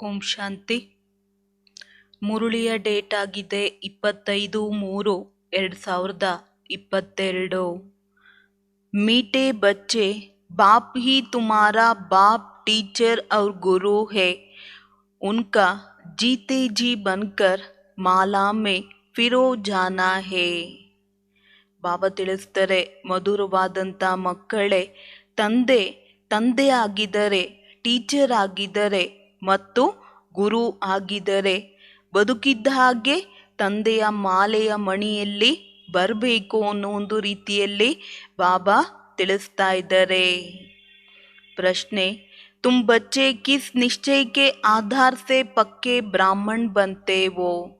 ಓಂ ಶಾಂತಿ. ಮುರುಳಿಯ date ಆಗಿದೆ 25/3/2022. मीठे बच्चे, बाप ही तुम्हारा बाप, टीचर और गुरु है. उनका जीते जी बनकर माला में फिरो जाना है. ಬಾಬಾ ತಿಳಿಸ್ತಾರೆ, ಮಧುರವಾದಂಥ ಮಕ್ಕಳೇ, ತಂದೆ ಆಗಿದ್ದರೆ, ಟೀಚರ್ ಆಗಿದ್ದರೆ ಮತ್ತು ಗುರು ಆಗಿದ್ದರೆ, ಬದುಕಿದ್ದ ಹಾಗೆ ತಂದೆಯ ಮಾಲೆಯ ಮಣಿಯಲ್ಲಿ ಬರಬೇಕು ಅನ್ನೋ ಒಂದು ರೀತಿಯಲ್ಲಿ ಬಾಬಾ ತಿಳಿಸ್ತಾ ಇದ್ದಾರೆ. ಪ್ರಶ್ನೆ, तुम बच्चे किस निश्चय के आधार से पक्के ब्राह्मण बनते हो?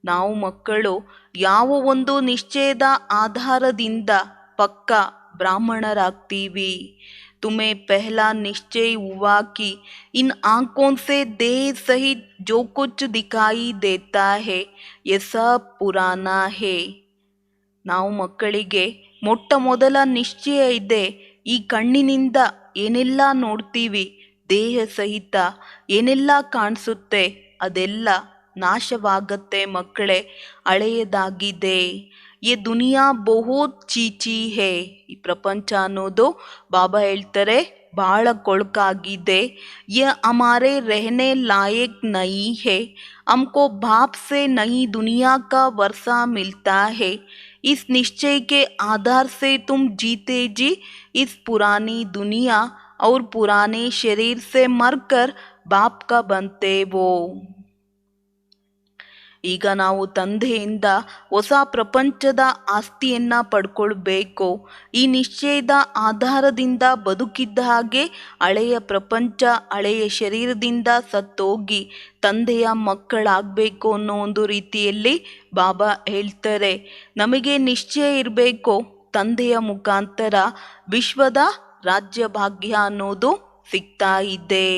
ನಾವು ಮಕ್ಕಳು ಯಾವ ಒಂದು ನಿಶ್ಚಯದ ಆಧಾರದಿಂದ ಪಕ್ಕ ಬ್ರಾಹ್ಮಣರಾಗ್ತೀವಿ? तुम्हें पहला निश्चय हुआ कि इन आंखों से देह सहित जो कुछ दिखाई देता है ये सब पुराना है. ನಾವು ಮಕ್ಕಳಿಗೆ ಮೊಟ್ಟ ಮೊದಲ ನಿಶ್ಚಯ ಇದೆ, ಈ ಕಣ್ಣಿನಿಂದ ಏನೆಲ್ಲ ನೋಡ್ತೀವಿ, ದೇಹ ಸಹಿತ ಏನೆಲ್ಲ ಕಾಣಿಸುತ್ತೆ ಅದೆಲ್ಲ ನಾಶವಾಗತ್ತೆ ಮಕ್ಕಳೇ, ಹಳೆಯದಾಗಿದೆ. ಈ ದುನಿಯಾ ಬಹುತ್ ಚೀಚಿ ಹೇ. ಈ ಪ್ರಪಂಚ ಅನ್ನೋದು ಬಾಬಾ ಹೇಳ್ತಾರೆ ಬಹಳ ಕೊಳಕಾಗಿದೆ. ಯ ಹಮಾರೆ रहने लायक नहीं है. हमको बाप से नई दुनिया का वर्षा मिलता है. इस निश्चय के आधार से तुम जीते जी इस पुरानी दुनिया और पुराने शरीर से मरकर बाप का बनते हो. ಈಗ ನಾವು ತಂದೆಯಿಂದ ಹೊಸ ಪ್ರಪಂಚದ ಆಸ್ತಿಯನ್ನ ಪಡ್ಕೊಳ್ಬೇಕು. ಈ ನಿಶ್ಚಯದ ಆಧಾರದಿಂದ ಬದುಕಿದ್ದ ಹಾಗೆ ಹಳೆಯ ಪ್ರಪಂಚ, ಹಳೆಯ ಶರೀರದಿಂದ ಸತ್ತೋಗಿ ತಂದೆಯ ಮಕ್ಕಳಾಗಬೇಕು ಅನ್ನೋ ಒಂದು ರೀತಿಯಲ್ಲಿ ಬಾಬಾ ಹೇಳ್ತಾರೆ. ನಮಗೆ ನಿಶ್ಚಯ ಇರಬೇಕು, ತಂದೆಯ ಮುಖಾಂತರ ವಿಶ್ವದ ರಾಜ್ಯ ಭಾಗ್ಯ ಅನ್ನೋದು ಸಿಗ್ತಾ ಇದೆ.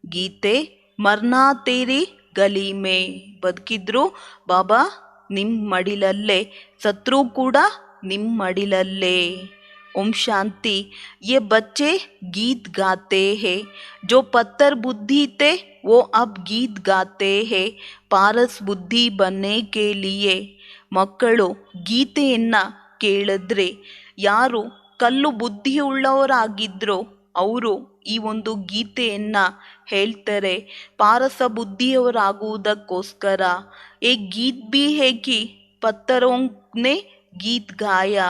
ಗೀತೆ, ಮರ್ನಾ ತೇರಿ ಗಲಿ ಮೇ. ಬದುಕಿದ್ರು ಬಾಬಾ ನಿಮ್ಮ ಮಡಿಲಲ್ಲೇ, ಸತ್ರು ಕೂಡ ನಿಮ್ಮ ಮಡಿಲಲ್ಲೇ. ಓಂ ಶಾಂತಿ. ये बच्चे गीत गाते हैं, जो पत्थर बुद्धि थे वो अब गीत गाते हैं पारस बुद्धि बनने के लिए. ಮಕ್ಕಳು ಗೀತೆಯನ್ನ ಕೇಳಿದ್ರೆ, ಯಾರು ಕಲ್ಲು ಬುದ್ಧಿಯುಳ್ಳವರಾಗಿದ್ರೋ ಅವರು ಈ ಒಂದು ಗೀತೆಯನ್ನ ಹೇಳ್ತಾರೆ ಪಾರಸ ಬುದ್ಧಿಯವರಾಗುವುದಕ್ಕೋಸ್ಕರ. ಏ ಗೀತ್ ಬಿ ಹೇ ಕಿ ಪತ್ತರೋಂ ನೆ ಗೀತ್ ಗಾಯ.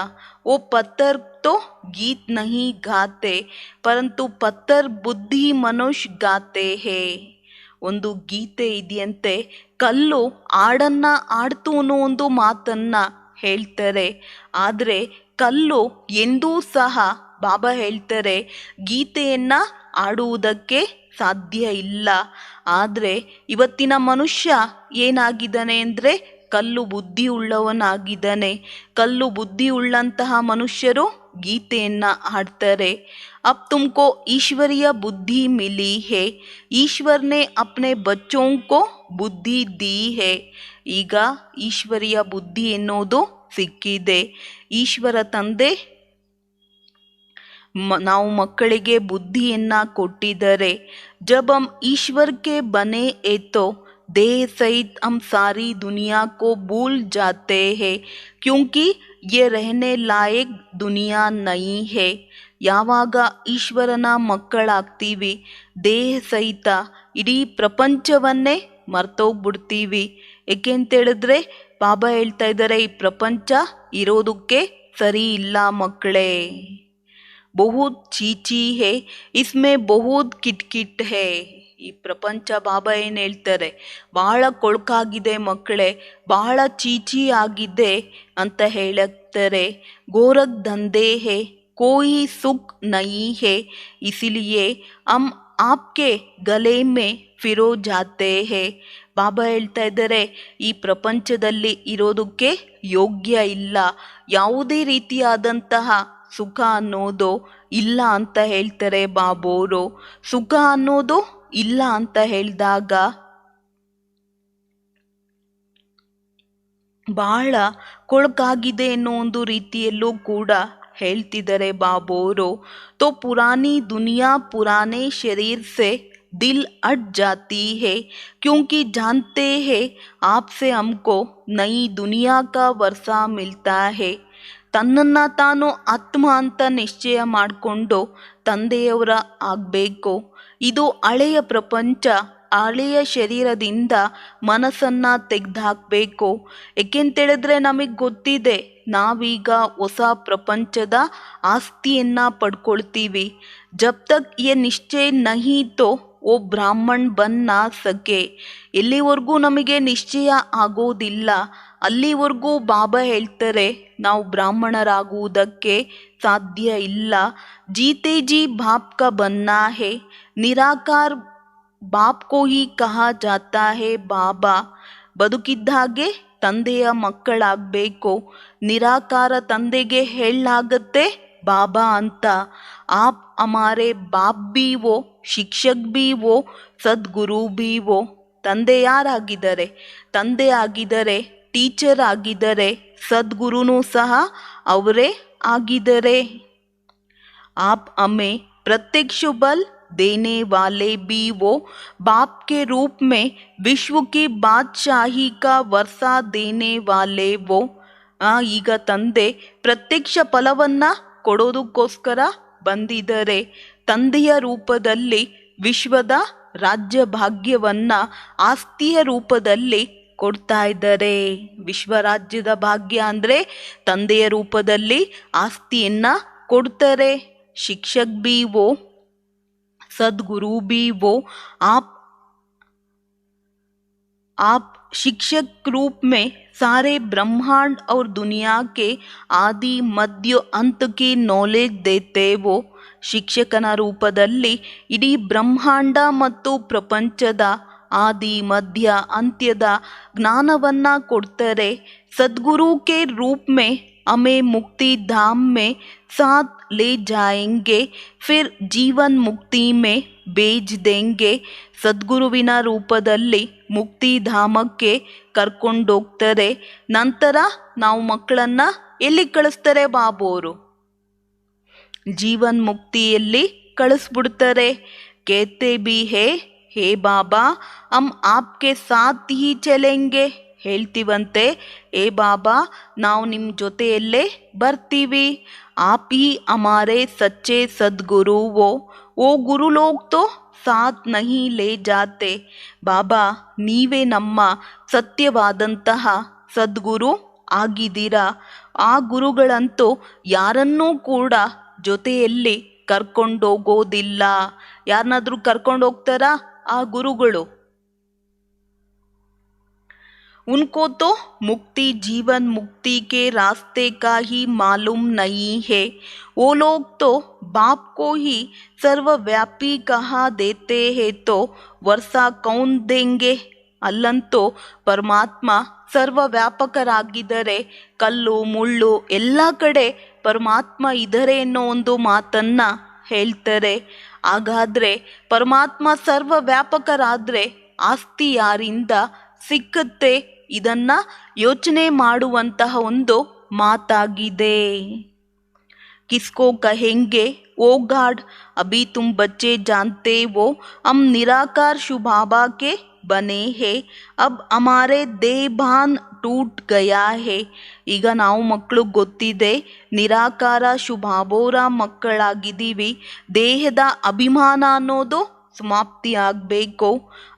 ಓ ಪತ್ತರ್ ತೋ ಗೀತ್ ನಹಿ ಗಾತೆ ಪರಂತು ಪತ್ತರ್ ಬುದ್ಧಿ ಮನುಷ್ಯ ಗಾತೆ ಹೇ. ಒಂದು ಗೀತೆ ಇದೆಯಂತೆ, ಕಲ್ಲು ಹಾಡನ್ನ ಆಡ್ತು ಅನ್ನೋ ಒಂದು ಮಾತನ್ನ ಹೇಳ್ತಾರೆ. ಆದರೆ ಕಲ್ಲು ಎಂದೂ ಸಹ ಬಾಬಾ ಹೇಳ್ತಾರೆ ಗೀತೆಯನ್ನ ಆಡುವುದಕ್ಕೆ ಸಾಧ್ಯ ಇಲ್ಲ. ಆದರೆ ಇವತ್ತಿನ ಮನುಷ್ಯ ಏನಾಗಿದ್ದಾನೆ ಅಂದರೆ ಕಲ್ಲು ಬುದ್ಧಿ ಉಳ್ಳವನಾಗಿದ್ದಾನೆ. ಕಲ್ಲು ಬುದ್ಧಿ ಉಳ್ಳಂತಹ ಮನುಷ್ಯರು ಗೀತೆಯನ್ನ ಹಾಡ್ತಾರೆ. अब तुमको ईश्वरीय बुद्धि मिली है. ईश्वर ने अपने बच्चों को बुद्धि दी है. ಈಗ ಈಶ್ವರಿಯ ಬುದ್ಧಿ ಎನ್ನುವುದು ಸಿಕ್ಕಿದೆ. ಈಶ್ವರ ತಂದೆ ನಾವು ಮಕ್ಕಳಿಗೆ ಬುದ್ಧಿಯನ್ನ ಕೊಟ್ಟಿದ್ದಾರೆ. जब हम ईश्वर के बने तो देह सहित हम सारी दुनिया को भूल जाते हैं क्योंकि ये रहने लायक दुनिया नहीं है. ಯಾವಾಗ ಈಶ್ವರನ ಮಕ್ಕಳಾಗ್ತೀವಿ, ದೇಹ ಸಹಿತ ಇಡೀ ಪ್ರಪಂಚವನ್ನೇ ಮರ್ತೋಗ್ಬಿಡ್ತೀವಿ. ಏಕೆ ಅಂತೇಳಿದ್ರೆ ಬಾಬಾ ಹೇಳ್ತಾ ಇದ್ದಾರೆ ಈ ಪ್ರಪಂಚ ಇರೋದಕ್ಕೆ ಸರಿ ಇಲ್ಲ ಮಕ್ಕಳೇ. ಬಹುತ್ ಚೀಚಿ ಹೇ, ಇಸ್ಮೇ ಬಹುತ್ ಕಿಟ್ಕಿಟ್ ಹೇ. ಈ ಪ್ರಪಂಚ ಬಾಬಾ ಏನು ಹೇಳ್ತಾರೆ ಬಹಳ ಕೊಳಕಾಗಿದೆ ಮಕ್ಕಳೇ, ಬಹಳ ಚೀಚಿ ಆಗಿದೆ ಅಂತ ಹೇಳ್ತಾರೆ. ಗೋರಖ್ ದಂಧೆ ಹೇ, कोई सुख नहीं है, इसलिए हम आपके गले में फिरो जाते हैं. ಬಾಬಾ ಹೇಳ್ತಾ ಇದ್ದಾರೆ ಈ ಪ್ರಪಂಚದಲ್ಲಿ ಇರೋದಕ್ಕೆ ಯೋಗ್ಯ ಇಲ್ಲ, ಯಾವುದೇ ರೀತಿಯಾದಂತಹ ಸುಖ ಅನ್ನೋದು ಇಲ್ಲ ಅಂತ ಹೇಳ್ತಾರೆ ಬಾಬೋರು. ಸುಖ ಅನ್ನೋದು ಇಲ್ಲ ಅಂತ ಹೇಳಿದಾಗ ಬಹಳ ಕೊಳಕಾಗಿದೆ ಅನ್ನೋ ಒಂದು ರೀತಿಯಲ್ಲೂ ಕೂಡ ಹೇಳ್ತಿದ್ದಾರೆ ಬಾಬೋರು. तो पुरानी दुनिया पुराने शरीर से दिल अट जाती है, क्योंकि जानते हैं आपसे हमको नई दुनिया का वर्षा मिलता है. ತನ್ನನ್ನು ತಾನು ಆತ್ಮ ಅಂತ ನಿಶ್ಚಯ ಮಾಡಿಕೊಂಡು ತಂದೆಯವರ ಆಗಬೇಕು. ಇದು ಹಳೆಯ ಪ್ರಪಂಚ, ಹಳೆಯ ಶರೀರದಿಂದ ಮನಸ್ಸನ್ನು ತೆಗೆದುಹಾಕಬೇಕು. ಏಕೆಂತೇಳಿದ್ರೆ ನಮಗೆ ಗೊತ್ತಿದೆ ನಾವೀಗ ಹೊಸ ಪ್ರಪಂಚದ ಆಸ್ತಿಯನ್ನು ಪಡ್ಕೊಳ್ತೀವಿ. ಜಬ್ ತಕ್ ಯೇ ನಿಶ್ಚಯ ನಹೀ ತೋ ಓ ಬ್ರಾಹ್ಮಣ್ ಬನ್ ನಾ ಸಕೆ. ಎಲ್ಲಿವರೆಗೂ ನಮಗೆ ನಿಶ್ಚಯ ಆಗೋದಿಲ್ಲ ಅಲ್ಲಿವರೆಗೂ ಬಾಬಾ ಹೇಳ್ತಾರೆ ನಾವು ಬ್ರಾಹ್ಮಣರಾಗುವುದಕ್ಕೆ ಸಾಧ್ಯ ಇಲ್ಲ. ಜೀತೆ ಜಿ ಬಾಪ್ ಕಾ ಬನ್ನಾ ಹೇ, ನಿರಾಕಾರ ಬಾಪ್ ಕೋ ಹಿ ಕಹಾ ಜಾತಾ ಹೇ ಬಾಬಾ. ಬದುಕಿದ್ದಾಗೆ ತಂದೆಯ ಮಕ್ಕಳಾಗಬೇಕು. ನಿರಾಕಾರ ತಂದೆಗೆ ಹೇಳಲಾಗತ್ತೆ ಬಾಬಾ ಅಂತ. ಆಪ್ ಹಮಾರೆ ಬಾಪ್ ಬಿ ವೋ, ಶಿಕ್ಷಕ್ ಬಿ ವೋ, ಸದ್ಗುರು ಬಿ ವೋ. ತಂದೆ ಯಾರಾಗಿದ್ದಾರೆ? ತಂದೆ ಆಗಿದ್ದಾರೆ, ಟೀಚರ್ ಆಗಿದ್ದಾರೆ, ಸದ್ಗುರುನೂ ಸಹ ಅವರೇ ಆಗಿದ್ದಾರೆ. आप हमें प्रत्यक्ष बल देने वाले भी वो, बाप के रूप में विश्व की बादशाही का वर्षा देने वाले वो. ಈಗ ತಂದೆ ಪ್ರತ್ಯಕ್ಷ ಫಲವನ್ನ ಕೊಡೋದಕ್ಕೋಸ್ಕರ ಬಂದಿದ್ದಾರೆ. ತಂದೆಯ ರೂಪದಲ್ಲಿ ವಿಶ್ವದ ರಾಜ್ಯ ಭಾಗ್ಯವನ್ನ ಆಸ್ತಿಯ ರೂಪದಲ್ಲಿ ಕೊಡ್ತಾ ಇದ್ದಾರೆ. ವಿಶ್ವರಾಜ್ಯದ ಭಾಗ್ಯ ಅಂದರೆ ತಂದೆಯ ರೂಪದಲ್ಲಿ ಆಸ್ತಿಯನ್ನ ಕೊಡ್ತಾರೆ. शिक्षक भी वो, सदगुरु भी वो. आप शिक्षक रूप में सारे ब्रह्मांड और दुनिया के आदि मध्य अंत की नॉलेज देते वो. ಶಿಕ್ಷಕನ ರೂಪದಲ್ಲಿ ಇಡೀ ಬ್ರಹ್ಮಾಂಡ ಮತ್ತು ಪ್ರಪಂಚದ ಆದಿ ಮಧ್ಯ ಅಂತ್ಯದ ಜ್ಞಾನವನ್ನ ಕೊಡ್ತಾರೆ. सदगुरु के रूप में हमें मुक्ति धाम में साथ ले जाएंगे, फिर जीवन मुक्ति में भेज देंगे. ಸದ್ಗುರುವಿನ ರೂಪದಲ್ಲಿ ಮುಕ್ತಿಧಾಮಕ್ಕೆ ಕರ್ಕೊಂಡೋಗ್ತಾರೆ. ನಂತರ ನಾವು ಮಕ್ಕಳನ್ನ ಎಲ್ಲಿ ಕಳಿಸ್ತಾರೆ ಬಾಬೋರು? ಜೀವನ್ ಮುಕ್ತಿಯಲ್ಲಿ ಕಳಿಸ್ಬಿಡ್ತಾರೆ. ಕೇತೆ ಬಿ ಹೇ ಬಾಬಾ ಹಮ್ ಆಪ್ಕೆ ಸಾಥ್ ಹಿ ಚಲೆಂಗೆ. ಹೇಳ್ತೀವಂತೆ, ಏ ಬಾಬಾ ನಾವು ನಿಮ್ಮ ಜೊತೆಯಲ್ಲೇ ಬರ್ತೀವಿ. आप ही हमारे सच्चे सद्गुरु वो गुरु लोग तो साथ नहीं ले जाते. ಬಾಬಾ ನೀವೇ ನಮ್ಮ ಸತ್ಯವಾದಂತಹ ಸದ್ಗುರು ಆಗಿದ್ದೀರಾ. ಆ ಗುರುಗಳಂತೂ ಯಾರನ್ನೂ ಕೂಡ ಜೊತೆಯಲ್ಲಿ ಕರ್ಕೊಂಡೋಗೋದಿಲ್ಲ. ಯಾರನ್ನಾದ್ರೂ ಕರ್ಕೊಂಡೋಗ್ತಾರಾ ಆ ಗುರುಗಳು? उनको तो मुक्ति जीवन मुक्ति के रास्ते का ही मालूम नहीं है. वो लोग तो बाप को ही सर्वव्यापी कहा देते हैं, तो वर्षा कौन देंगे? ಅಲ್ಲಂತೂ ಪರಮಾತ್ಮ ಸರ್ವವ್ಯಾಪಕರಾಗಿದ್ದಾರೆ. ಕಲ್ಲು ಮುಳ್ಳು ಎಲ್ಲ ಕಡೆ ಪರಮಾತ್ಮ ಇದ್ದಾರೆ ಅನ್ನೋ ಒಂದು ಮಾತನ್ನ ಹೇಳ್ತಾರೆ. ಹಾಗಾದ್ರೆ ಪರಮಾತ್ಮ ಸರ್ವವ್ಯಾಪಕರಾದ್ರೆ ಆಸ್ತಿ ಯಾರಿಂದ ಸಿಕ್ಕತ್ತೆ? ಇದನ್ನ ಯೋಚನೆ ಮಾಡುವಂತಹ ಒಂದು ಮಾತಾಗಿದೆ. किसको कहेंगे ओ गॉड, अभी तुम बच्चे जानते हो हम निराकार शिव बाबा के बने हैं, अब हमारे देहभान टूट गया है. ಈಗ ನಾವು ಮಕ್ಕಳು ಗೊತ್ತಿದೆ ನಿರಾಕಾರ ಶಿವ ಬಾಬೋರ ಮಕ್ಕಳಾಗಿದ್ದೀವಿ. ದೇಹದ ಅಭಿಮಾನ ಅನ್ನೋದು समाप्ति ಆಗಬೇಕು.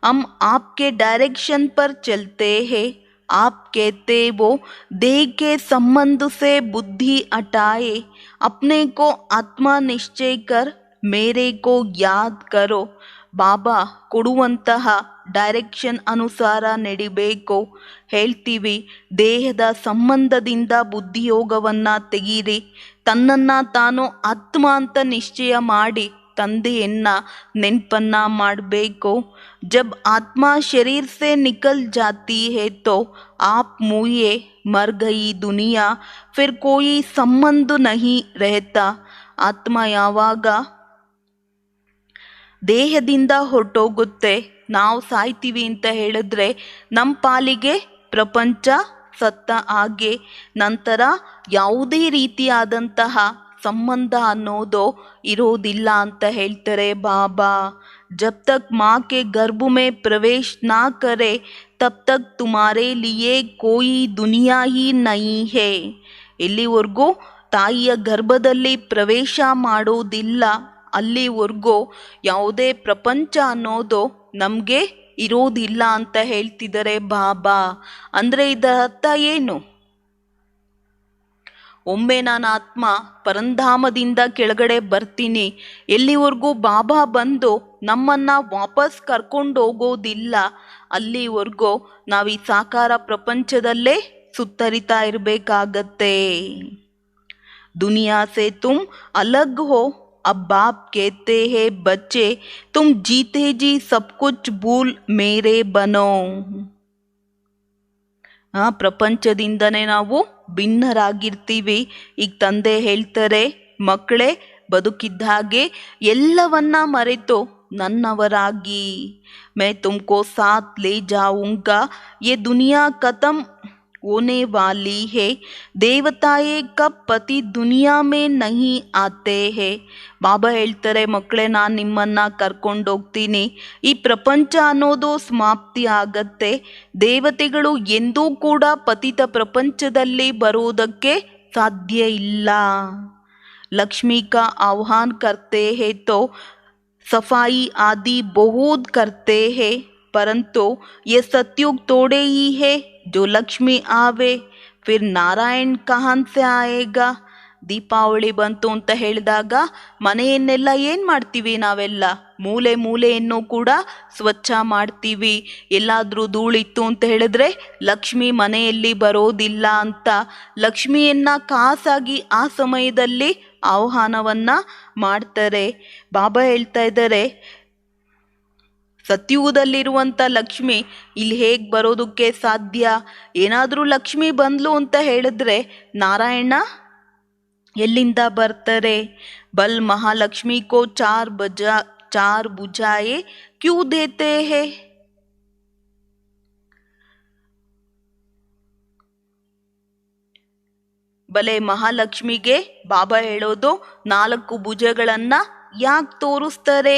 हम आपके डायरेक्शन पर चलते हैं. आप कहते वो देह के संबंध से बुद्धि हटाए, अपने को आत्मा निश्चय कर मेरे को याद करो. ಬಾಬಾ ಕೊಡುವಂತಹ ಡೈರೆಕ್ಷನ್ ಅನುಸಾರ ನಡಿಬೇಕು. ಹೇಳ್ತೀವಿ ದೇಹದ ಸಂಬಂಧದಿಂದ ಬುದ್ಧಿಯೋಗವನ್ನು ತೆಗೀರಿ. ತನ್ನನ್ನು ತಾನು ಆತ್ಮ ಅಂತ ನಿಶ್ಚಯ ಮಾಡಿ ತಂದೆಯನ್ನ ನೆನಪನ್ನ ಮಾಡಬೇಕು. जब आत्मा शरीर से निकल जाती है तो आप मुए मर गई दुनिया, फिर कोई संबंध नहीं रहता. ಆತ್ಮ ಯಾವಾಗ ದೇಹದಿಂದ ಹೊರಟೋಗುತ್ತೆ, ನಾವು ಸಾಯ್ತೀವಿ ಅಂತ ಹೇಳಿದ್ರೆ ನಮ್ಮ ಪಾಲಿಗೆ ಪ್ರಪಂಚ ಸತ್ತ ಹಾಗೆ. ನಂತರ ಯಾವುದೇ ರೀತಿಯಾದಂತಹ ಸಂಬಂಧ ಅನ್ನೋದು ಇರೋದಿಲ್ಲ ಅಂತ ಹೇಳ್ತಾರೆ ಬಾಬಾ. जब तक माँ के गर्भ में प्रवेश ना करे तब तक तुम्हारे लिए कोई दुनिया ही नहीं है. ಎಲ್ಲಿವರೆಗೂ ತಾಯಿಯ ಗರ್ಭದಲ್ಲಿ ಪ್ರವೇಶ ಮಾಡೋದಿಲ್ಲ ಅಲ್ಲಿವರೆಗೂ ಯಾವುದೇ ಪ್ರಪಂಚ ಅನ್ನೋದು ನಮಗೆ ಇರೋದಿಲ್ಲ ಅಂತ ಹೇಳ್ತಿದ್ದಾರೆ ಬಾಬಾ. ಅಂದರೆ ಇದರ ಅರ್ಥ ಏನು? ಒಮ್ಮೆ ನಾನು ಆತ್ಮ ಪರಂಧಾಮದಿಂದ ಕೆಳಗಡೆ ಬರ್ತೀನಿ, ಎಲ್ಲಿವರೆಗೂ ಬಾಬಾ ಬಂದು ನಮ್ಮನ್ನು ವಾಪಸ್ ಕರ್ಕೊಂಡು ಹೋಗೋದಿಲ್ಲ ಅಲ್ಲಿವರೆಗೂ ನಾವು ಈ ಸಾಕಾರ ಪ್ರಪಂಚದಲ್ಲೇ ಸುತ್ತರಿತಾ ಇರಬೇಕಾಗತ್ತೆ. दुनिया से तुम अलग हो. अब बाप कहते हैं बच्चे तुम जीते जी सब कुछ भूल मेरे बनो. ಪ್ರಪಂಚದಿಂದನೇ ನಾವು ಭಿನ್ನರಾಗಿರ್ತೀವಿ. ಈಗ ತಂದೆ ಹೇಳ್ತಾರೆ, ಮಕ್ಕಳೇ ಬದುಕಿದ್ದ ಹಾಗೆ ಎಲ್ಲವನ್ನ ಮರೆತು ನನ್ನವರಾಗಿ. मैं तुमको साथ ले जाऊंगा. ये दुनिया खत्म होने वाली है. ದೇವತಾಯೇ ಕಬ್ ಪತಿ ದುನಿಯಾ ಮೇ ನಹಿ ಆತೆ ಹೇ. ಬಾಬಾ ಹೇಳ್ತಾರೆ, ಮಕ್ಕಳೇ ನಾನು ನಿಮ್ಮನ್ನು ಕರ್ಕೊಂಡೋಗ್ತೀನಿ. ಈ ಪ್ರಪಂಚ ಅನ್ನೋದು ಸಮಾಪ್ತಿ ಆಗತ್ತೆ. ದೇವತೆಗಳು ಎಂದೂ ಕೂಡ ಪತಿತ ಪ್ರಪಂಚದಲ್ಲಿ ಬರುವುದಕ್ಕೆ ಸಾಧ್ಯ ಇಲ್ಲ. ಲಕ್ಷ್ಮಿ ಕಾ ಆಹ್ವಾನ ಕರ್ತೆ ಹೇ ತೋ सफाई आदि बहुत करते हैं, परंतु ये सतयुग तोड़े ही है. जो लक्ष्मी आवे फिर नारायण कहाँ से आएगा. ದೀಪಾವಳಿ ಬಂತು ಅಂತ ಹೇಳಿದಾಗ ಮನೆಯನ್ನೆಲ್ಲ ಏನು ಮಾಡ್ತೀವಿ ನಾವೆಲ್ಲ? ಮೂಲೆ ಮೂಲೆಯನ್ನು ಕೂಡ ಸ್ವಚ್ಛ ಮಾಡ್ತೀವಿ. ಎಲ್ಲಾದರೂ ಧೂಳಿತ್ತು ಅಂತ ಹೇಳಿದ್ರೆ ಲಕ್ಷ್ಮಿ ಮನೆಯಲ್ಲಿ ಬರೋದಿಲ್ಲ ಅಂತ ಲಕ್ಷ್ಮಿಯನ್ನ ಖಾಸಾಗಿ ಆ ಸಮಯದಲ್ಲಿ ಆಹ್ವಾನವನ್ನ ಮಾಡ್ತಾರೆ. ಬಾಬಾ ಹೇಳ್ತಾ ಇದ್ದಾರೆ, ಸತ್ಯುಗದಲ್ಲಿರುವಂಥ ಲಕ್ಷ್ಮಿ ಇಲ್ಲಿ ಹೇಗೆ ಬರೋದಕ್ಕೆ ಸಾಧ್ಯ? ಏನಾದರೂ ಲಕ್ಷ್ಮಿ ಬಂದ್ಲು ಅಂತ ಹೇಳಿದ್ರೆ ನಾರಾಯಣ ಎಲ್ಲಿಂದ ಬರ್ತಾರೆ? ಬಲ್ ಮಹಾಲಕ್ಷ್ಮಿ ಕೋ ಚಾರ್ ಭುಜಾಯೇ ಕ್ಯೂ ದೇತೆ ಹೇ. ಬಲೆ ಮಹಾಲಕ್ಷ್ಮಿಗೆ ಬಾಬಾ ಹೇಳೋದು 4 ಭುಜಗಳನ್ನ ಯಾಕೆ ತೋರಿಸ್ತಾರೆ?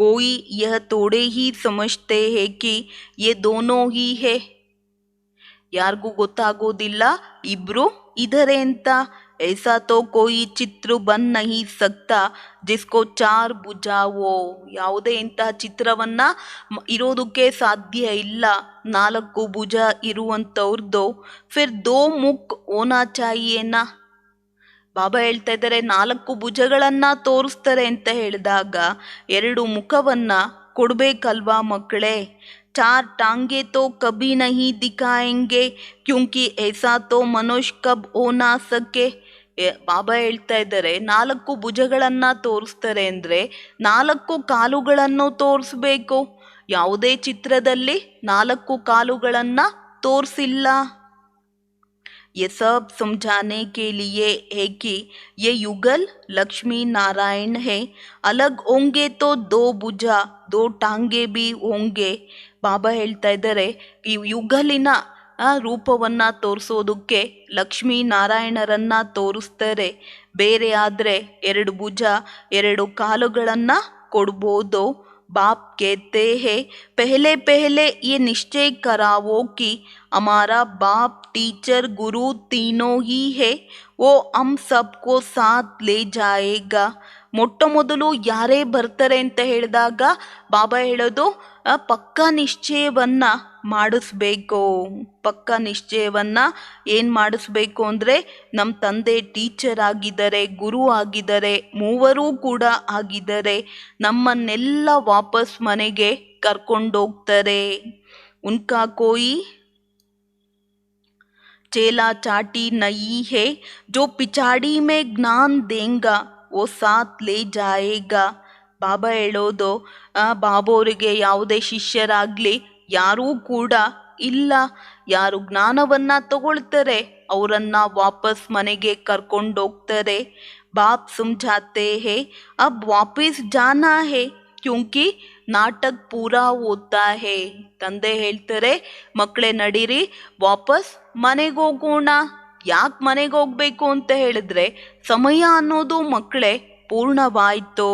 ಕೋಯಿ ಯಹ ತೋಡೆ ಹಿ ಸಮಜ್ತೆ ಹೇ ಕಿ ಯೇ ದೋನೋ ಹಿ ಹೇ. ಯಾರಿಗೂ ಗೊತ್ತಾಗೋದಿಲ್ಲ ಇಬ್ರು ಇದರೆ ಅಂತ. ऐसा तो कोई ಚಿತ್ರ ಬನ್ ನಹಿ ಸಕ್ತಾ ಜಿಸ್ಕೋ 4 ಭುಜಾ ಹೋ. ಯಾವುದೇ ಇಂತಹ ಚಿತ್ರವನ್ನ ಇರೋದಕ್ಕೆ ಸಾಧ್ಯ ಇಲ್ಲ 4 ಭುಜ ಇರುವಂಥವ್ರದ್ದು. ಫಿರ್ 2 ಮುಖ ಹೋನಾ ಚಾಹಿಯೇನಾ. ಬಾಬಾ ಹೇಳ್ತಾ ಇದ್ದಾರೆ, 4 ಭುಜಗಳನ್ನ ತೋರಿಸ್ತಾರೆ ಅಂತ ಹೇಳಿದಾಗ 2 ಮುಖವನ್ನ ಕೊಡ್ಬೇಕಲ್ವಾ ಮಕ್ಕಳೇ? 4 टांगे तो कभी नहीं दिखाएंगे क्योंकि ऐसा तो मनुष्य कब हो ना सके. ಬಾಬಾ ಹೇಳ್ತಾ ಇದ್ದಾರೆ, 4 ಭುಜಗಳನ್ನ ತೋರಿಸ್ತಾರೆ ಅಂದ್ರೆ 4 ಕಾಲುಗಳನ್ನು ತೋರಿಸ್ಬೇಕು. ಯಾವುದೇ ಚಿತ್ರದಲ್ಲಿ 4 ಕಾಲುಗಳನ್ನ ತೋರಿಸಿಲ್ಲ. ये सब समझाने के लिए है कि ये युगल लक्ष्मी नारायण है. अलग होंगे तो 2 भुजा 2 टांगे भी होंगे. ಬಾಬಾ ಹೇಳ್ತಾ ಇದ್ದಾರೆ, ಈ ಯುಗಲಿನ ರೂಪವನ್ನ ತೋರಿಸೋದಕ್ಕೆ ಲಕ್ಷ್ಮೀ ನಾರಾಯಣರನ್ನ ತೋರಿಸ್ತಾರೆ. ಬೇರೆ ಆದರೆ 2 ಭುಜ 2 ಕಾಲುಗಳನ್ನ ಕೊಡ್ಬೋದು. बाप कहते हैं पहले पहले ये निश्चय करावो कि हमारा बाप टीचर गुरु तीनों ही है, वो हम सबको साथ ले जाएगा. ಮೊಟ್ಟ ಮೊದಲು ಯಾರೇ ಬರ್ತಾರೆ ಅಂತ ಹೇಳಿದಾಗ ಬಾಬಾ ಹೇಳೋದು ಪಕ್ಕ ನಿಶ್ಚಯವನ್ನ ಮಾಡಿಸ್ಬೇಕು. ಪಕ್ಕ ನಿಶ್ಚಯವನ್ನ ಏನು ಮಾಡಿಸ್ಬೇಕು ಅಂದರೆ, ನಮ್ಮ ತಂದೆ ಟೀಚರ್ ಆಗಿದ್ದಾರೆ, ಗುರು ಆಗಿದ್ದಾರೆ, ಮೂವರೂ ಕೂಡ ಆಗಿದ್ದಾರೆ. ನಮ್ಮನ್ನೆಲ್ಲ ವಾಪಸ್ ಮನೆಗೆ ಕರ್ಕೊಂಡೋಗ್ತಾರೆ. ಉನ್ಕಾ ಕೋಯಿ चेला चाटी नहीं है, जो पिछाड़ी में ज्ञान देंगा वो साथ ले जाएगा. ಬಾಬಾ ಹೇಳೋದು, ಬಾಬೋರಿಗೆ ಯಾವುದೇ ಶಿಷ್ಯರಾಗಲಿ ಯಾರೂ ಕೂಡ ಇಲ್ಲ. ಯಾರು ಜ್ಞಾನವನ್ನು ತಗೊಳ್ತಾರೆ ಅವರನ್ನ ವಾಪಸ್ ಮನೆಗೆ ಕರ್ಕೊಂಡೋಗ್ತಾರೆ. ಬಾಪ್ ಸಮझाते हैं अब वापस जाना है क्योंकि ನಾಟಕ ಪೂರಾ ಹೋತಾ ಹೇ. ತಂದೆ ಹೇಳ್ತಾರೆ, ಮಕ್ಕಳೇ ನಡೀರಿ ವಾಪಸ್ ಮನೆಗೆ ಹೋಗೋಣ. ಯಾಕೆ ಮನೆಗೆ ಹೋಗ್ಬೇಕು ಅಂತ ಹೇಳಿದ್ರೆ ಸಮಯ ಅನ್ನೋದು ಮಕ್ಕಳೇ ಪೂರ್ಣವಾಯಿತು.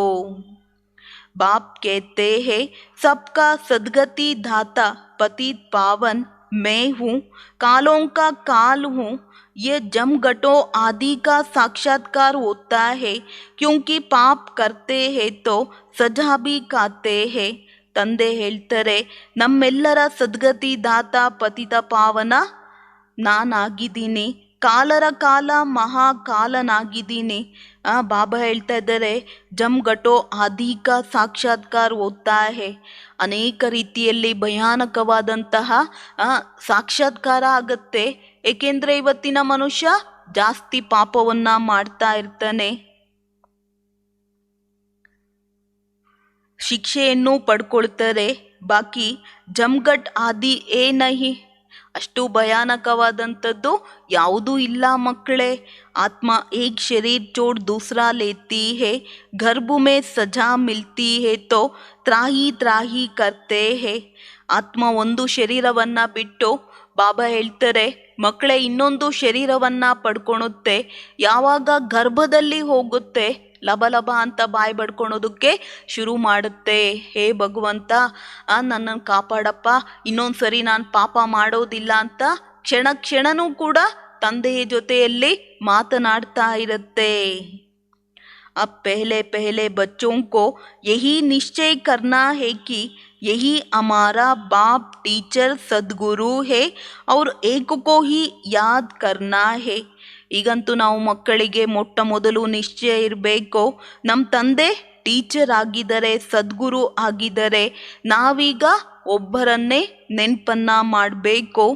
बाप कहते हैं सबका सद्गति दाता पतित पावन मैं हूँ, कालों का काल हूँ। ये जम घटो आदि का साक्षात्कार होता है, क्योंकि पाप करते हैं तो सजा भी खाते हैं. ತಂದೆ ಹೇಳ್ತಾರೆ, ನಮ್ಮೆಲ್ಲರ ಸದ್ಗತಿ ದಾತ ಪತಿತ ಪಾವನ ನಾನಾಗಿದ್ದೀನಿ, ಕಾಲರ ಕಾಲ ಮಹಾಕಾಲನಾಗಿದ್ದೀನಿ. ಬಾಬಾ ಹೇಳ್ತಾ ಇದ್ದಾರೆ, ಜಮ್ ಘಟೋ ಆದಿಕ ಸಾಕ್ಷಾತ್ಕಾರ ಹೋಗ್ತಾ ಹೇ. ಅನೇಕ ರೀತಿಯಲ್ಲಿ ಭಯಾನಕವಾದಂತಹ ಸಾಕ್ಷಾತ್ಕಾರ ಆಗತ್ತೆ. ಏಕೆಂದರೆ ಇವತ್ತಿನ ಮನುಷ್ಯ ಜಾಸ್ತಿ ಪಾಪವನ್ನ ಮಾಡ್ತಾ ಇರ್ತಾನೆ, ಶಿಕ್ಷೆಯನ್ನು ಪಡ್ಕೊಳ್ತಾರೆ. ಬಾಕಿ ಜಮ್ಘಟ್ ಆದಿ ಏ ನಹಿ, ಅಷ್ಟು ಭಯಾನಕವಾದಂಥದ್ದು ಯಾವುದೂ ಇಲ್ಲ ಮಕ್ಕಳೇ. ಆತ್ಮ ಏಕ್ ಶರೀರ್ ಚೋಡ್ ದೂಸರಾ ಲೇತಿ ಹೇ, ಗರ್ಭ ಮೇ ಸಜಾ ಮಿಲ್ತಿ ಹೇ ತೋ ತ್ರಾಹಿ ತ್ರಾಹಿ ಕರ್ತೆ ಹೇ. ಆತ್ಮ ಒಂದು ಶರೀರವನ್ನ ಬಿಟ್ಟು, ಬಾಬಾ ಹೇಳ್ತಾರೆ ಮಕ್ಕಳೇ, ಇನ್ನೊಂದು ಶರೀರವನ್ನ ಪಡ್ಕೊಳುತ್ತೆ. ಯಾವಾಗ ಗರ್ಭದಲ್ಲಿ ಹೋಗುತ್ತೆ, ಲಬ ಅಂತ ಬಾಯಿ ಬಡ್ಕೊಳೋದಕ್ಕೆ ಶುರು ಮಾಡುತ್ತೆ. ಹೇ ಭಗವಂತ, ನನ್ನನ್ನು ಕಾಪಾಡಪ್ಪ, ಇನ್ನೊಂದು ಸರಿ ನಾನು ಪಾಪ ಮಾಡೋದಿಲ್ಲ ಅಂತ ಕ್ಷಣ ಕ್ಷಣನೂ ಕೂಡ ತಂದೆಯ ಜೊತೆಯಲ್ಲಿ ಮಾತನಾಡ್ತಾ ಇರುತ್ತೆ. अब पहले पहले बच्चों को यही निश्चय करना है कि यही हमारा बाप टीचर सद्गुरु है और एक को ही याद करना है. ಈಗಂತೂ ನಾವು ಮಕ್ಕಳಿಗೆ ಮೊಟ್ಟ ಮೊದಲು ನಿಶ್ಚಯ ಇರಬೇಕು, ನಮ್ಮ ತಂದೆ ಟೀಚರ್ ಆಗಿದ್ದಾರೆ, ಸದ್ಗುರು ಆಗಿದ್ದಾರೆ, ನಾವೀಗ ಒಬ್ಬರನ್ನೇ ನೆನಪನ್ನ ಮಾಡಬೇಕು.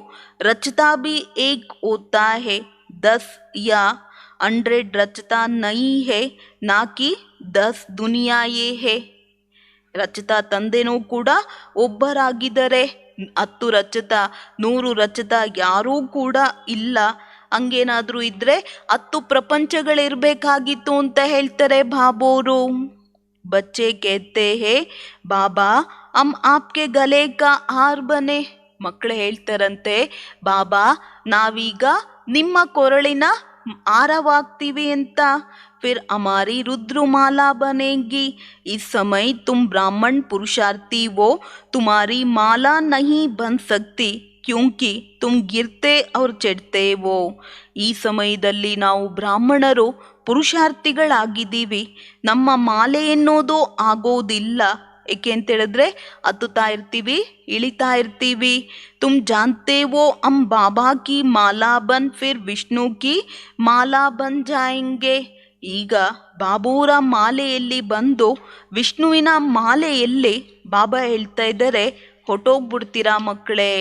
ರಚತಾ ಬಿ ಏಕ್ ಹೋತಾ ಹೇ, 10 या 100 ರಚತಾ ನಹೀ ಹೇ, ನಾಕಿ 10 ದುನಿಯಾಯೇ ಹೇ. ರಚತಾ ತಂದೆನೂ ಕೂಡ ಒಬ್ಬರಾಗಿದ್ದಾರೆ. 10 ರಚತಾ 100 ರಚತಾ ಯಾರೂ ಕೂಡ ಇಲ್ಲ. ಹಂಗೇನಾದ್ರೂ ಇದ್ರೆ 10 ಪ್ರಪಂಚಗಳಿರ್ಬೇಕಾಗಿತ್ತು ಅಂತ ಹೇಳ್ತಾರೆ ಬಾಬೋರು. ಬಚ್ಚೆ ಕೇತೆ ಹೇ ಬಾಬಾ ಹಮ್ ಆಪ್ಕೆ ಗಲೆ ಕಾ ಹಾರ್ ಬನೆ. ಮಕ್ಕಳು ಹೇಳ್ತಾರಂತೆ, ಬಾಬಾ ನಾವೀಗ ನಿಮ್ಮ ಕೊರಳಿನ ಹಾರವಾಗ್ತೀವಿ ಅಂತ. ಫಿರ್ ಹಮಾರಿ ರುದ್ರಮಾಲಾ ಬನೇಗಿ. इस समय तुम ब्राह्मण पुरुषार्थी हो, तुम्हारी माला नहीं बन सकती ಕ್ಯೂಂಕಿ ತುಮ್ ಗಿರ್ತೆ ಅವ್ರು ಚೆಡ್ತೆ ವೋ. ಈ ಸಮಯದಲ್ಲಿ ನಾವು ಬ್ರಾಹ್ಮಣರು ಪುರುಷಾರ್ಥಿಗಳಾಗಿದ್ದೀವಿ, ನಮ್ಮ ಮಾಲೆ ಎನ್ನೋದು ಆಗೋದಿಲ್ಲ. ಏಕೆ ಅಂತ ಹೇಳಿದ್ರೆ ಹತ್ತುತ್ತಾ ಇರ್ತೀವಿ, ಇಳಿತಾ ಇರ್ತೀವಿ. ತುಮ್ ಜಾನ್ತೆ ವೋ ಹಮ್ ಬಾಬಾ ಕಿ ಮಾಲಾ ಬನ್ ಫಿರ್ ವಿಷ್ಣು ಕಿ ಮಾಲಾ ಬನ್ ಜಾಯಂಗೆ. ಈಗ ಬಾಬೂರ ಮಾಲೆಯಲ್ಲಿ ಬಂದು ವಿಷ್ಣುವಿನ ಮಾಲೆಯಲ್ಲಿ ಬಾಬಾ ಹೇಳ್ತಾ ಇದ್ದಾರೆ ಹೊಟ್ಟೋಗ್ಬಿಡ್ತೀರಾ ಮಕ್ಕಳೇ.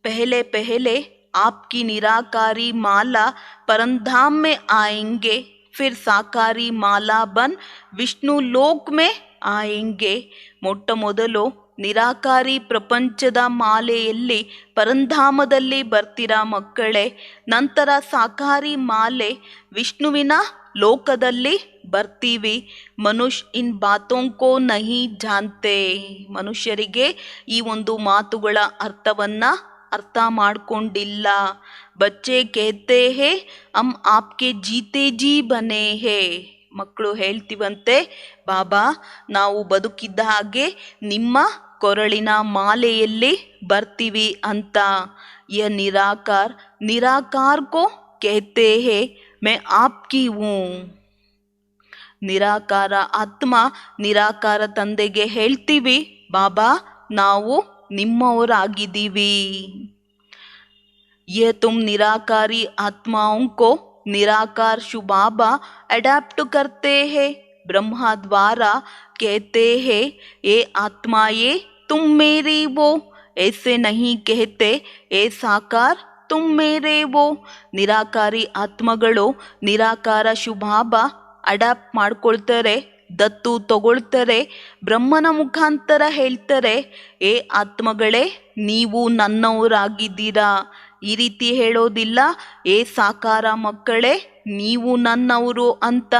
पहले पहले आपकी निराकारी माला परमधाम में आएंगे, फिर साकारी माला बन विष्णु लोक में आएंगे. ಮೊಟ್ಟ ಮೊದಲು ನಿರಾಕಾರಿ ಪ್ರಪಂಚದ ಮಾಲೆಯಲ್ಲಿ ಪರಂಧಾಮದಲ್ಲಿ ಬರ್ತೀರಾ ಮಕ್ಕಳೇ. ನಂತರ ಸಾಕಾರಿ ಮಾಲೆ ವಿಷ್ಣುವಿನ ಲೋಕದಲ್ಲಿ ಬರ್ತೀವಿ. ಮನುಷ್ಯ ಇನ್ ಬಾತೋಂಕೋ ನಹಿ ಜಾನ್ತೆ. ಮನುಷ್ಯರಿಗೆ ಈ ಒಂದು ಮಾತುಗಳ ಅರ್ಥವನ್ನ ಅರ್ಥ ಮಾಡ್ಕೊಂಡಿಲ್ಲ. ಬಚ್ಚೆ ಕೇತೆ ಹೇ ಹಮ್ ಆಪ್ಕೆ ಜೀತೆ ಜೀ ಬನೆ ಹೇ. ಮಕ್ಕಳು ಹೇಳ್ತೀವಂತೆ, ಬಾಬಾ ನಾವು ಬದುಕಿದ್ದ ಹಾಗೆ ನಿಮ್ಮ ಕೊರಳಿನ ಮಾಲೆಯಲ್ಲಿ ಬರ್ತೀವಿ ಅಂತ. ಯ ನಿರಾಕಾರ ನಿರಾಕಾರ ಕೋ ಕೇತೆ ಹೇ ಮೈ ಆಪ್ಕಿ ಹೂಂ. ನಿರಾಕಾರ ಆತ್ಮ ನಿರಾಕಾರ ತಂದೆಗೆ ಹೇಳ್ತೀವಿ, ಬಾಬಾ ನಾವು ನಿಮ್ಮವರಾಗಿದ್ದೀವಿ. ये तुम निराकारी आत्माओं को निराकार शिव बाबा अडैप्ट करते हैं. ब्रह्मा द्वारा कहते हैं ये आत्माएं तुम मेरे वो, ऐसे नहीं कहते ये साकार तुम मेरे वो. ನಿರಾಕಾರಿ ಆತ್ಮಗಳು ನಿರಾಕಾರ ಶಿವ ಬಾಬಾ ಅಡಾಪ್ಟ್ ಮಾಡ್ಕೊಳ್ತಾರೆ, ದತ್ತು ತಗೊಳ್ತಾರೆ. ಬ್ರಹ್ಮನ ಮುಖಾಂತರ ಹೇಳ್ತಾರೆ, ಏ ಆತ್ಮಗಳೇ ನೀವು ನನ್ನವರಾಗಿದ್ದೀರಾ. ಈ ರೀತಿ ಹೇಳೋದಿಲ್ಲ, ಏ ಸಾಕಾರ ಮಕ್ಕಳೇ ನೀವು ನನ್ನವರು ಅಂತ.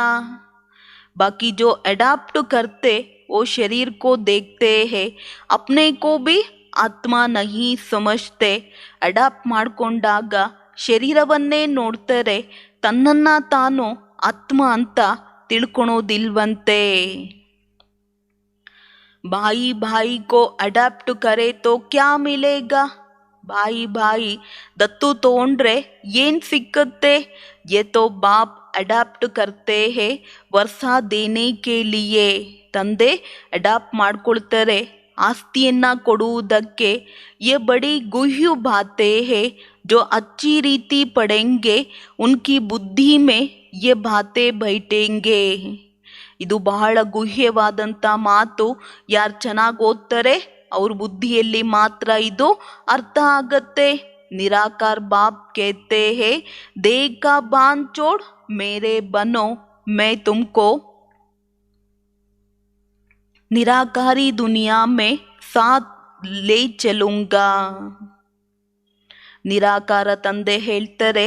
ಬಾಕಿ ಜೋ ಅಡಾಪ್ಟ್ ಕರ್ತೆ ಓ ಶರೀರ್ ಕೋ ದೇಖ್ತೆ ಹೇ, ಅಪ್ನೆ ಕೋ ಬಿ ಆತ್ಮ ನಹಿ ಸಮಜ್ತೆ. ಅಡಾಪ್ಟ್ ಮಾಡಿಕೊಂಡಾಗ ಶರೀರವನ್ನೇ ನೋಡ್ತಾರೆ, ತನ್ನನ್ನ ತಾನು ಆತ್ಮ ಅಂತ ತಿಳ್ಕೊಳೋದಿಲ್ವಂತೆ. भाई भाई को अडैप्ट करे तो क्या मिलेगा? ಬಾಯಿ ಬಾಯಿ ದತ್ತು ತಗೊಂಡ್ರೆ ಏನ್ ಸಿಕ್ಕತ್ತೆ? ये तो बाप अडैप्ट करते हैं वर्षा देने के लिए. ತಂದೆ ಅಡಾಪ್ಟ್ ಮಾಡ್ಕೊಳ್ತಾರೆ ಆಸ್ತಿಯನ್ನ ಕೊಡುವುದಕ್ಕೆ. ये बड़ी गुह्य बातें है जो अच्छी रीति पढ़ेंगे उनकी बुद्धि में ये बातें बैठेंगे. ಇದು ಬಹಳ ಗುಹ್ಯವಾದಂಥ ಮಾತು. ಯಾರು ಚೆನ್ನಾಗಿ ಓದ್ತಾರೆ ಅವ್ರ ಬುದ್ಧಿಯಲ್ಲಿ ಮಾತ್ರ ಇದು ಅರ್ಥ ಆಗತ್ತೆ. ನಿರಾಕಾರ ಬಾಪ್ कहते हैं देह का बांध छोड़ मेरे बनो मैं तुमको निराकारी दुनिया में साथ ले चलूंगा. ನಿರಾಕಾರ ತಂದೆ ಹೇಳ್ತಾರೆ,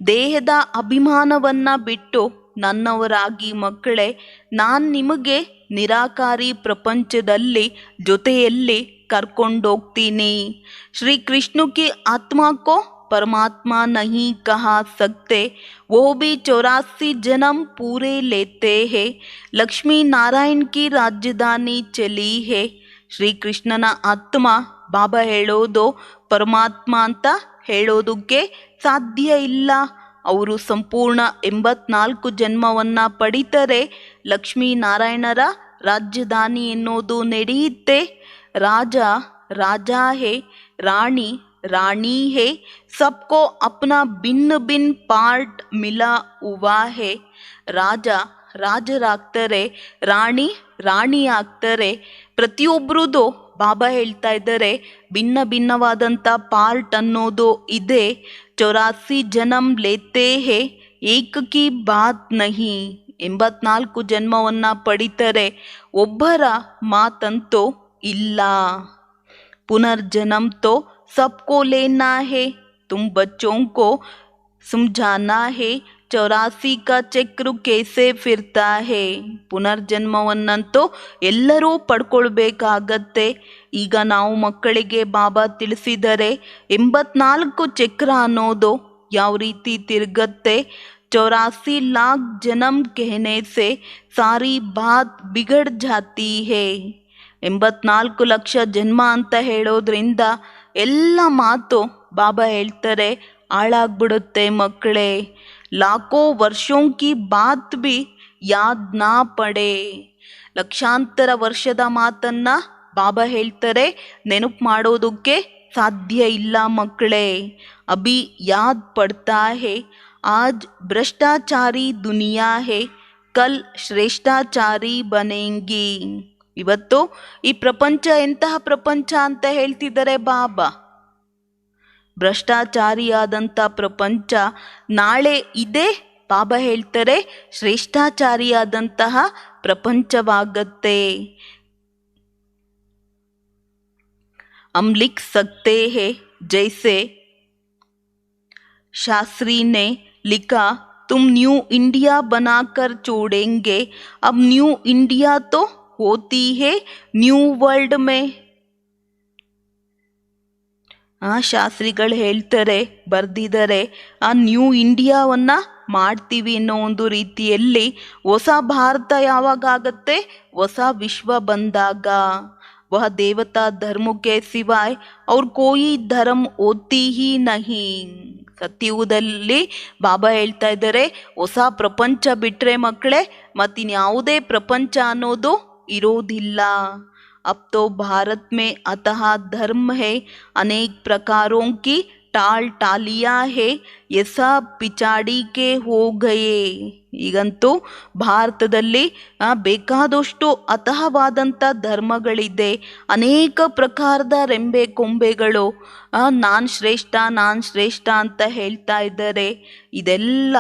ದೇಹದ ಅಭಿಮಾನವನ್ನ ಬಿಟ್ಟು ನನ್ನವರಾಗಿ ಮಕ್ಕಳೇ, ನಾನು ನಿಮಗೆ ನಿರಾಕಾರಿ ಪ್ರಪಂಚದಲ್ಲಿ ಜೊತೆಯಲ್ಲಿ ಕರ್ಕೊಂಡೋಗ್ತೀನಿ. ಶ್ರೀ ಕೃಷ್ಣ ಕಿ ಆತ್ಮ ಕೋ परमात्मा नहीं कहा सकते, वो भी 84 जन्म पूरे लेते हैं. लक्ष्मी नारायण की राजधानी चली है. ಶ್ರೀಕೃಷ್ಣನ ಆತ್ಮ ಬಾಬಾ ಹೇಳೋದು ಪರಮಾತ್ಮ ಅಂತ ಹೇಳೋದಕ್ಕೆ ಸಾಧ್ಯ ಇಲ್ಲ. ಅವರು ಸಂಪೂರ್ಣ 84 ಜನ್ಮವನ್ನ ಪಡಿತಾರೆ. ಲಕ್ಷ್ಮೀನಾರಾಯಣರ ರಾಜಧಾನಿ ಎನ್ನುವುದು ನಡೆಯುತ್ತೆ. ರಾಜ ರಾಜಾ ಹೇ, ರಾಣಿ ರಾಣಿ ಹೇ, ಸಬ್ಕೋ ಅಪ್ನಾ ಭಿನ್ನ ಭಿನ್ನ ಪಾರ್ಟ್ ಮಿಲಾ ಹುವಾ ಹೇ. ರಾಜ ರಾಜರಾಗ್ತಾರೆ, ರಾಣಿ ರಾಣಿ ಆಗ್ತಾರೆ. ಪ್ರತಿಯೊಬ್ಬರದು ಬಾಬಾ ಹೇಳ್ತಾ ಇದ್ದಾರೆ ಭಿನ್ನ ಭಿನ್ನವಾದಂಥ ಪಾರ್ಟ್ ಅನ್ನೋದು ಇದೆ. 84 ಜನ್ಮ ಲೇತೆ ಹೇ ಏಕ ಕಿ ಬಾತ್ ನಹಿ. 84 ಜನ್ಮವನ್ನ ಪಡಿತಾರೆ, ಒಬ್ಬರ ಮಾತಂತೂ ಇಲ್ಲ. पुनर्जन्म तो सबको लेना है, तुम बच्चों को समझाना है 84 का ಚಕ್ರ कैसे फिरता है. ಪುನರ್ಜನ್ಮವನ್ನಂತೂ ಎಲ್ಲರೂ ಪಡ್ಕೊಳ್ಬೇಕಾಗತ್ತೆ. ಈಗ ನಾವು ಮಕ್ಕಳಿಗೆ ಬಾಬಾ ತಿಳಿಸಿದರೆ 84 ಚಕ್ರ ಅನ್ನೋದು ಯಾವ ರೀತಿ ತಿರುಗತ್ತೆ. 84 लाख जन्म कहने से सारी बात बिगड़ जाती है. 84 ಲಕ್ಷ ಜನ್ಮ ಅಂತ ಹೇಳೋದ್ರಿಂದ ಎಲ್ಲ ಮಾತು ಬಾಬಾ ಹೇಳ್ತಾರೆ ಹಾಳಾಗ್ಬಿಡುತ್ತೆ ಮಕ್ಕಳೇ. ಲಾಖೋ ವರ್ಷೋಂ ಕಿ ಬಾತ್ ಬಿ ಯಾದ್ ನಾ ಪಡೆ. ಲಕ್ಷಾಂತರ ವರ್ಷದ ಮಾತನ್ನ ಬಾಬಾ ಹೇಳ್ತಾರೆ ನೆನಪು ಮಾಡೋದಕ್ಕೆ ಸಾಧ್ಯ ಇಲ್ಲ ಮಕ್ಕಳೇ. ಅಭಿ ಯಾದ್ ಪಡ್ತಾ ಹೇ ಆಜ್ ಭ್ರಷ್ಟಾಚಾರಿ ದುನಿಯಾ ಹೇ ಕಲ್ ಶ್ರೇಷ್ಠಾಚಾರಿ ಬನೆಂಗಿ. ಇವತ್ತು ಈ ಪ್ರಪಂಚ ಎಂತಹ ಪ್ರಪಂಚ ಅಂತ ಹೇಳ್ತಿದ್ದಾರೆ ಬಾಬಾ. ಭ್ರಷ್ಟಾಚಾರಿಯಾದಂಥ ಪ್ರಪಂಚ ನಾಳೆ ಇದೆ. ಬಾಬಾ ಹೇಳ್ತಾರೆ ಶ್ರೇಷ್ಠಾಚಾರಿಯಾದಂತಹ ಪ್ರಪಂಚವಾಗತ್ತೆ. हम लिख सकते हैं जैसे शास्त्री ने लिखा तुम न्यू इंडिया बनाकर छोड़ेंगे. अब न्यू इंडिया तो होती है ನ್ಯೂ ವರ್ಲ್ಡ್ ಮೇ. ಶಾಸ್ತ್ರಿಗಳು ಹೇಳ್ತಾರೆ ಬರ್ದಿದ್ದಾರೆ ಆ ನ್ಯೂ ಇಂಡಿಯಾವನ್ನ ಮಾಡ್ತೀವಿ ಅನ್ನೋ ಒಂದು ರೀತಿಯಲ್ಲಿ. ಹೊಸ ಭಾರತ ಯಾವಾಗ ಆಗತ್ತೆ? ಹೊಸ ವಿಶ್ವ ಬಂದಾಗ. ವಹ ದೇವತಾ ಧರ್ಮ ಕೆ ಸಿವಾಯ್ ಅವ್ರ ಕೋಯಿ ಧರ್ಮ ಓತಿ ಹಿ ನಹಿ. ಸತ್ಯಯುಗದಲ್ಲಿ ಬಾಬಾ ಹೇಳ್ತಾ ಇದ್ದಾರೆ ಹೊಸ ಪ್ರಪಂಚ ಬಿಟ್ರೆ ಮಕ್ಕಳೇ ಮತ್ತಿನ್ಯಾವುದೇ ಪ್ರಪಂಚ ಅನ್ನೋದು ಇರೋದಿಲ್ಲ. अब तो भारत में अतः धर्म है, अनेक प्रकारों की टाल टालियाँ है, ये सब पिछाड़ी के हो गए. ಈಗಂತೂ ಭಾರತದಲ್ಲಿ ಬೇಕಾದಷ್ಟು ಅತಹವಾದಂಥ ಧರ್ಮಗಳಿದೆ. ಅನೇಕ ಪ್ರಕಾರದ ರೆಂಬೆ ಕೊಂಬೆಗಳು ನಾನ್ ಶ್ರೇಷ್ಠ ಅಂತ ಹೇಳ್ತಾ ಇದ್ದಾರೆ. ಇದೆಲ್ಲ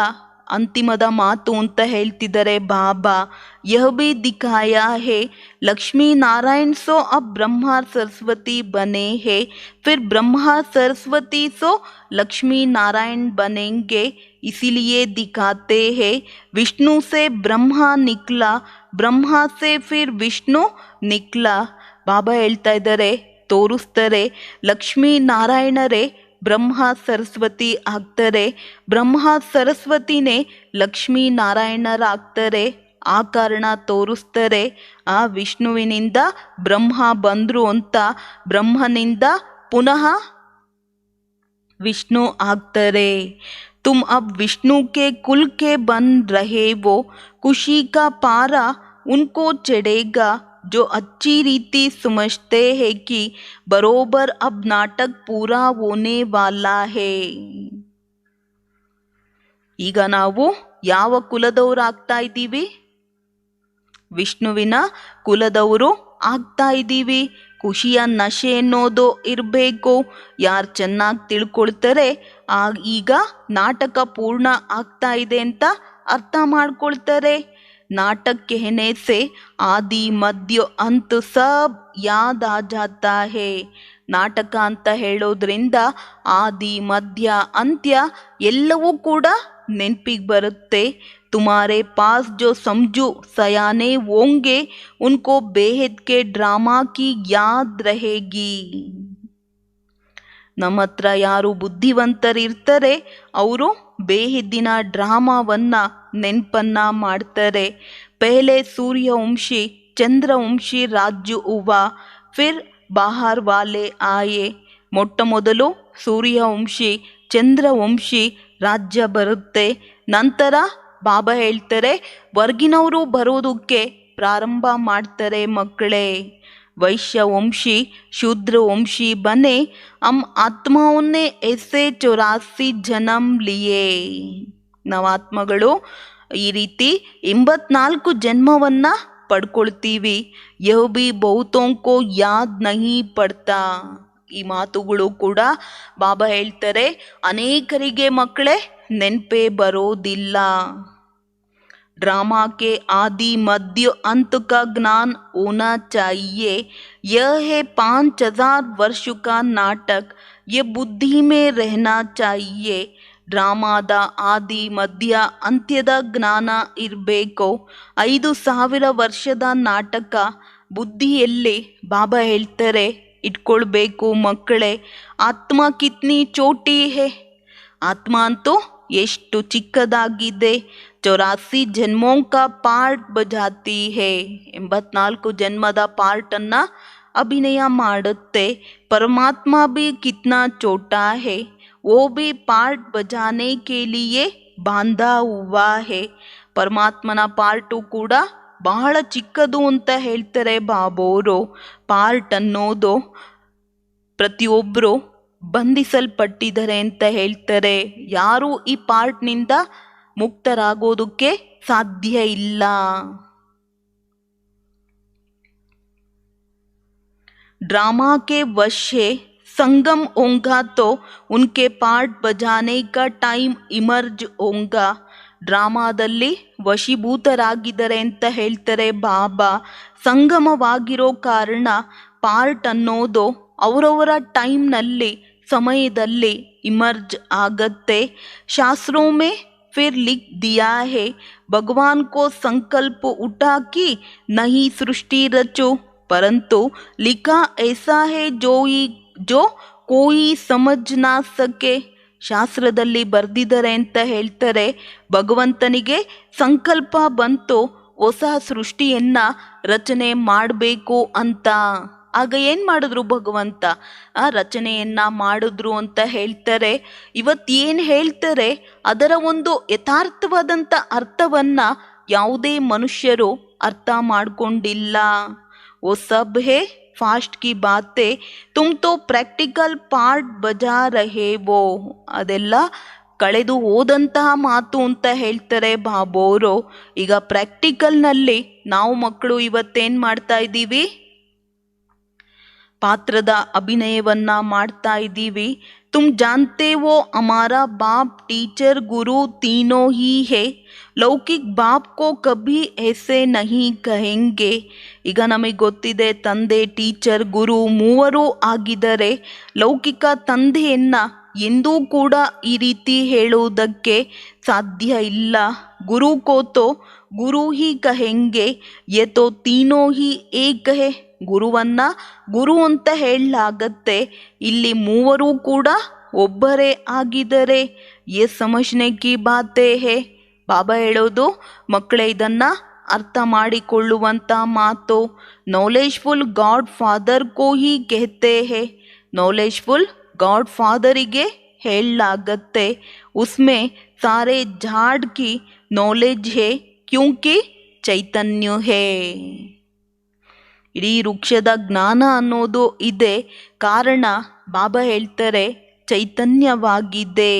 ಅಂತಿಮದ ಮಾತು ಅಂತ ಹೇಳ್ತಿದ್ದಾರೆ ಬಾಬಾ. ಯಹ ಭಿ ದಿಖಾಯಾ ಹೇ ಲಕ್ಷ್ಮೀ ನಾರಾಯಣ್ ಸೋ ಅಬ್ ಬ್ರಹ್ಮ ಸರಸ್ವತಿ ಬನೆ ಹೇ, ಫಿರ್ ಬ್ರಹ್ಮ ಸರಸ್ವತಿ ಸೋ ಲಕ್ಷ್ಮೀ ನಾರಾಯಣ್ ಬನೆಂಗೆ. इसीलिए दिखाते हैं विष्णु से ब्रह्मा निकला, ब्रह्मा से फिर विष्णु निकला. ಬಾಬಾ ಹೇಳ್ತಾ ಇದ್ದಾರೆ ತೋರಿಸ್ತಾರೆ ಲಕ್ಷ್ಮೀ ನಾರಾಯಣರೇ ಬ್ರಹ್ಮ ಸರಸ್ವತಿ ಆಗ್ತಾರೆ, ಬ್ರಹ್ಮ ಸರಸ್ವತಿನೇ ಲಕ್ಷ್ಮೀ ನಾರಾಯಣರಾಗ್ತಾರೆ. ಆ ಕಾರಣ ತೋರಿಸ್ತಾರೆ. ಆ ವಿಷ್ಣುವಿನಿಂದ ಬ್ರಹ್ಮ ಬಂದರು ಅಂತ ಬ್ರಹ್ಮನಿಂದ ಪುನಃ विष्णु ಆಗ್ತಾರೆ. तुम अब विष्णु के कुल के बन रहे वो, खुशी का पारा उनको चढ़ेगा जो अच्छी रीति समझते हैं कि बरोबर अब नाटक पूरा होने वाला है. ಈಗ ನಾವು ಯಾವ ಕುಲದವರು ಆಗ್ತಾ ಇದ್ದೀವಿ? ವಿಷ್ಣುವಿನ ಕುಲದವರು ಆಗ್ತಾ ಇದ್ದೀವಿ. ಖುಷಿಯ ನಶೆ ಅನ್ನೋದು ಇರಬೇಕು. ಯಾರು ಚೆನ್ನಾಗಿ ತಿಳ್ಕೊಳ್ತಾರೆ ಈಗ ನಾಟಕ ಪೂರ್ಣ ಆಗ್ತಾ ಇದೆ ಅಂತ ಅರ್ಥ ಮಾಡ್ಕೊಳ್ತಾರೆ. नाटक कहने से आदि मध्य अंत सब याद आ जाता है. ನಾಟಕ ಅಂತ ಹೇಳೋದ್ರಿಂದ ಆದಿ ಮಧ್ಯ ಅಂತ್ಯ ಎಲ್ಲವೂ ಕೂಡ ನೆನಪಿಗೆ ಬರುತ್ತೆ. तुम्हारे पास जो समझो सयाने होंगे उनको बेहद के ड्रामा की याद रहेगी. ನಮ್ಮ ಹತ್ರ ಯಾರು ಬುದ್ಧಿವಂತರಿರ್ತಾರೆ ಅವರು ಬೇಹಿದ್ದಿನ ಡ್ರಾಮಾವನ್ನ ನೆನಪನ್ನ ಮಾಡ್ತಾರೆ. ಪೆಹಲೆ ಸೂರ್ಯವಂಶಿ ಚಂದ್ರವಂಶಿ ರಾಜ್ಯ ಹುವಾ ಫಿರ್ ಬಾಹರ್ ವಾಲೆ ಆಯೆ. ಮೊಟ್ಟ ಮೊದಲು ಸೂರ್ಯವಂಶಿ ಚಂದ್ರವಂಶಿ ರಾಜ್ಯ ಬರುತ್ತೆ. ನಂತರ ಬಾಬಾ ಹೇಳ್ತಾರೆ ಹೊರ್ಗಿನವರು ಬರೋದಕ್ಕೆ ಪ್ರಾರಂಭ ಮಾಡ್ತಾರೆ ಮಕ್ಕಳೇ. वैश्यवंशी शूद्रवंशी बने हम आत्माओं ने ऐसे 84 जन्म लिए. ನಾವು ಆತ್ಮಗಳು ಈ ರೀತಿ 84 ಜನ್ಮವನ್ನ ಪಡ್ಕೊಳ್ತೀವಿ. ಯಹ ಭಿ ಬಹುತೋಂ ಕೋ ಯಾದ್ ನಹಿ ಪಡ್ತಾ. ಈ ಮಾತುಗಳು ಕೂಡ ಬಾಬಾ ಹೇಳ್ತಾರೆ ಅನೇಕರಿಗೆ ಮಕ್ಕಳೇ ನೆನಪೇ ಬರೋದಿಲ್ಲ. ड्रामा के आदि मध्य अंत का ज्ञान होना चाहिए. यह है 5000 वर्ष का नाटक. ये बुद्धि में रहना चाहिए. ಡ್ರಾಮಾದ ಆದಿ ಮಧ್ಯ ಅಂತ್ಯದ ಜ್ಞಾನ ಇರಬೇಕು. 5000 ವರ್ಷದ ನಾಟಕ ಬುದ್ಧಿಯಲ್ಲಿ ಬಾಬಾ ಹೇಳ್ತಾರೆ ಇಟ್ಕೊಳ್ಬೇಕು ಮಕ್ಕಳೇ. ಆತ್ಮ ಕಿತ್ನಿ ಚೋಟಿ ಹೇ. ಆತ್ಮ ಅಂತೂ ಎಷ್ಟು ಚಿಕ್ಕದಾಗಿದೆ. 84 ಜನ್ಮೋಂ ಕಾ ಪಾರ್ಟ್ ಬಜಾತಿ ಹೇ. 84 ಜನ್ಮದ ಪಾರ್ಟನ್ನು ಅಭಿನಯ ಮಾಡುತ್ತೆ. ಪರಮಾತ್ಮ ಭಿ ಕಿತ್ನಾ ಚೋಟಾ ಹೇ. वो भी पार्ट बजाने के लिए बांधा हुआ है. ಪರಮಾತ್ಮನ ಪಾರ್ಟು ಕೂಡ ಬಹಳ ಚಿಕ್ಕದು ಅಂತ ಹೇಳ್ತಾರೆ ಬಾಬೋರು. ಪಾರ್ಟ್ ಅನ್ನೋದು ಪ್ರತಿಯೊಬ್ಬರು ಬಂಧಿಸಲ್ಪಟ್ಟಿದ್ದಾರೆ ಅಂತ ಹೇಳ್ತಾರೆ. ಯಾರೂ ಈ ಪಾರ್ಟ್ನಿಂದ ಮುಕ್ತರಾಗೋದಕ್ಕೆ ಸಾಧ್ಯ ಇಲ್ಲ. ड्रामा के वश है संगम होगा तो उनके पार्ट बजाने का टाइम इमर्ज होगा. ಡ್ರಾಮಾದಲ್ಲಿ ವಶೀಭೂತರಾಗಿದ್ದಾರೆ ಅಂತ ಹೇಳ್ತಾರೆ ಬಾಬಾ. ಸಂಗಮವಾಗಿರೋ ಕಾರಣ ಪಾರ್ಟ್ ಅನ್ನೋದು ಅವರವರ ಟೈಮ್ನಲ್ಲಿ ಸಮಯದಲ್ಲಿ ಇಮರ್ಜ್ ಆಗತ್ತೆ. ಶಾಸ್ತ್ರೋं में फिर लिख दिया है भगवान को संकल्प उठा कि नहीं सृष्टि रचो, परंतु लिखा ऐसा है जो कोई समझ ना सके. ಶಾಸ್ತ್ರದಲ್ಲಿ ಬರೆದಿದ್ದಾರೆ ಅಂತ ಹೇಳ್ತಾರೆ ಭಗವಂತನಿಗೆ ಸಂಕಲ್ಪ ಬಂತು ಹೊಸ ಸೃಷ್ಟಿಯನ್ನ ರಚನೆ ಮಾಡಬೇಕು ಅಂತ. ಆಗ ಏನು ಮಾಡಿದ್ರು ಭಗವಂತ? ಆ ರಚನೆಯನ್ನ ಮಾಡಿದ್ರು ಅಂತ ಹೇಳ್ತಾರೆ. ಇವತ್ತೇನು ಹೇಳ್ತಾರೆ ಅದರ ಒಂದು ಯಥಾರ್ಥವಾದಂಥ ಅರ್ಥವನ್ನ ಯಾವುದೇ ಮನುಷ್ಯರು ಅರ್ಥ ಮಾಡಿಕೊಂಡಿಲ್ಲ. ಓ ಸಬ್ ಹೇ फास्ट की बातें तुम तो प्रैक्टिकल पार्ट बजा रहे वो. ಅದೆಲ್ಲ ಕಳೆದು ಹೋದಂತಹ ಮಾತು ಅಂತ ಹೇಳ್ತಾರೆ ಬಾಬೋರು. ಈಗ ಪ್ರಾಕ್ಟಿಕಲ್ನಲ್ಲಿ ನಾವು ಮಕ್ಕಳು ಇವತ್ತೇನು ಮಾಡ್ತಾ ಇದ್ದೀವಿ? ಪಾತ್ರದ ಅಭಿನಯವನ್ನ ಮಾಡ್ತಾ ಇದ್ದೀವಿ. तुम जानते हो हमारा बाप टीचर गुरु तीनों ही है. ಲೌಕಿಕ್ ಬಾಪ್ ಕೋ ಕಭಿ ऐसे नहीं कहेंगे. ಈಗ ನಮಗೆ ಗೊತ್ತಿದೆ ತಂದೆ ಟೀಚರ್ ಗುರು ಮೂವರು ಆಗಿದ್ದಾರೆ. ಲೌಕಿಕ ತಂದೆಯನ್ನ ಎಂದೂ ಕೂಡ ಈ ರೀತಿ ಹೇಳುವುದಕ್ಕೆ ಸಾಧ್ಯ ಇಲ್ಲ. ಗುರು ಕೋತೋ ಗುರು ಹಿ ಕಹೆಂಗೆ ಯೆ ತೋ ತೀನೋ ಹಿ ಏಕ ಹೇ. ಗುರುವನ್ನ ಗುರು ಅಂತ ಹೇಳಲಾಗತ್ತೆ. ಇಲ್ಲಿ ಮೂವರು ಕೂಡ ಒಬ್ಬರೇ ಆಗಿದ್ದಾರೆ. ಯೆ ಸಮಜ್ನೆ ಕಿ ಬಾತೆ ಹೇ. ಬಾಬಾ ಹೇಳೋದು ಮಕ್ಕಳೇ ಇದನ್ನ ಅರ್ಥ ಮಾಡಿಕೊಳ್ಳುವಂಥ ಮಾತು. ನಾಲೆಜ್ಫುಲ್ ಗಾಡ್ ಫಾದರ್ ಕೋ ಹಿ ಕೆಹತೆ ಹೇ, ನಾಲೆಜ್ಫುಲ್ ಗಾಡ್ ಫಾದರಿಗೆ ಹೇಳಲಾಗತ್ತೆ. ಉಸ್ಮೆ ಸಾರೆ ಝಾಡ್ ಕಿ ನಾಲೆಜ್ ಹೇ ಕ್ಯೂಂಕಿ ಚೈತನ್ಯ ಹೇ. ಇಡೀ ವೃಕ್ಷದ ಜ್ಞಾನ ಅನ್ನೋದು ಇದೆ, ಕಾರಣ ಬಾಬಾ ಹೇಳ್ತಾರೆ ಚೈತನ್ಯವಾಗಿದೆ.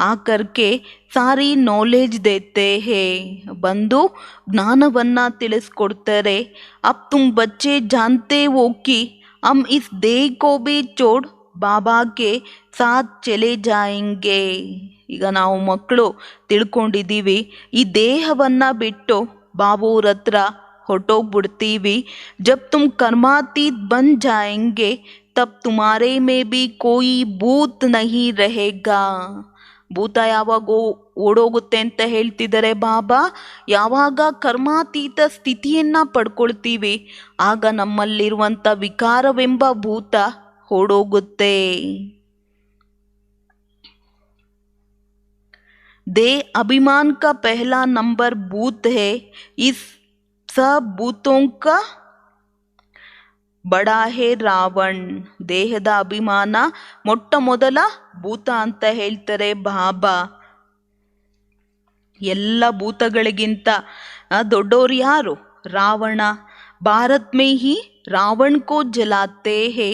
ಆ ಕರ್ಕೆ ಸಾರಿ ನಾಲೆಜ್ ದೇತೆ ಹೇ, ಬಂದು ಜ್ಞಾನವನ್ನು ತಿಳಿಸ್ಕೊಡ್ತಾರೆ. ಅಬ್ ತುಮ್ ಬಚ್ಚೆ ಜಾನ್ತೆ ಹೋ ಕಿ ಹಮ್ ಇಸ್ ದೇಹ ಕೋ ಭಿ ಚೋಡ್ ಬಾಬಾ ಕೆ ಸಾಥ್ ಚಲೆ ಜಾಯೆಂಗೆ. ಈಗ ನಾವು ಮಕ್ಕಳು ತಿಳ್ಕೊಂಡಿದ್ದೀವಿ, ಈ ದೇಹವನ್ನು ಬಿಟ್ಟು ಬಾಬೋರ ಹತ್ರ ಹೊಟ್ಟೋಗ್ಬಿಡ್ತೀವಿ. ಜಬ್ ತುಮ್ ಕರ್ಮಾತೀತ್ ಬನ್ ಜಾಯೆಂಗೆ ತಬ್ ತುಮಾರೆ ಮೇ ಬಿ ಕೋಯಿ ಭೂತ್ ನಹಿ रहेगा. ಭೂತ ಯಾವಾಗ ಓಡೋಗುತ್ತೆ ಅಂತ ಹೇಳ್ತಿದ್ದಾರೆ ಬಾಬಾ, ಯಾವಾಗ ಕರ್ಮಾತೀತ ಸ್ಥಿತಿಯನ್ನು ಪಡ್ಕೊಳ್ತೀವಿ ಆಗ ನಮ್ಮಲ್ಲಿರುವಂಥ ವಿಕಾರವೆಂಬ ಭೂತ ಓಡೋಗುತ್ತೆ. दे अभिमान का पहला नंबर भूत है, इस सब भूतों का ಬಡ ಹೇ ರಾವಣ್. ದೇಹದ ಅಭಿಮಾನ ಮೊಟ್ಟ ಮೊದಲ ಭೂತ ಅಂತ ಹೇಳ್ತಾರೆ ಬಾಬಾ. ಎಲ್ಲ ಭೂತಗಳಿಗಿಂತ ದೊಡ್ಡೋರು ಯಾರು? ರಾವಣ. ಭಾರತ್ ಮೇ ಹಿ ರಾವಣ್ ಕೋ ಜಲಾತೆ ಹೇ,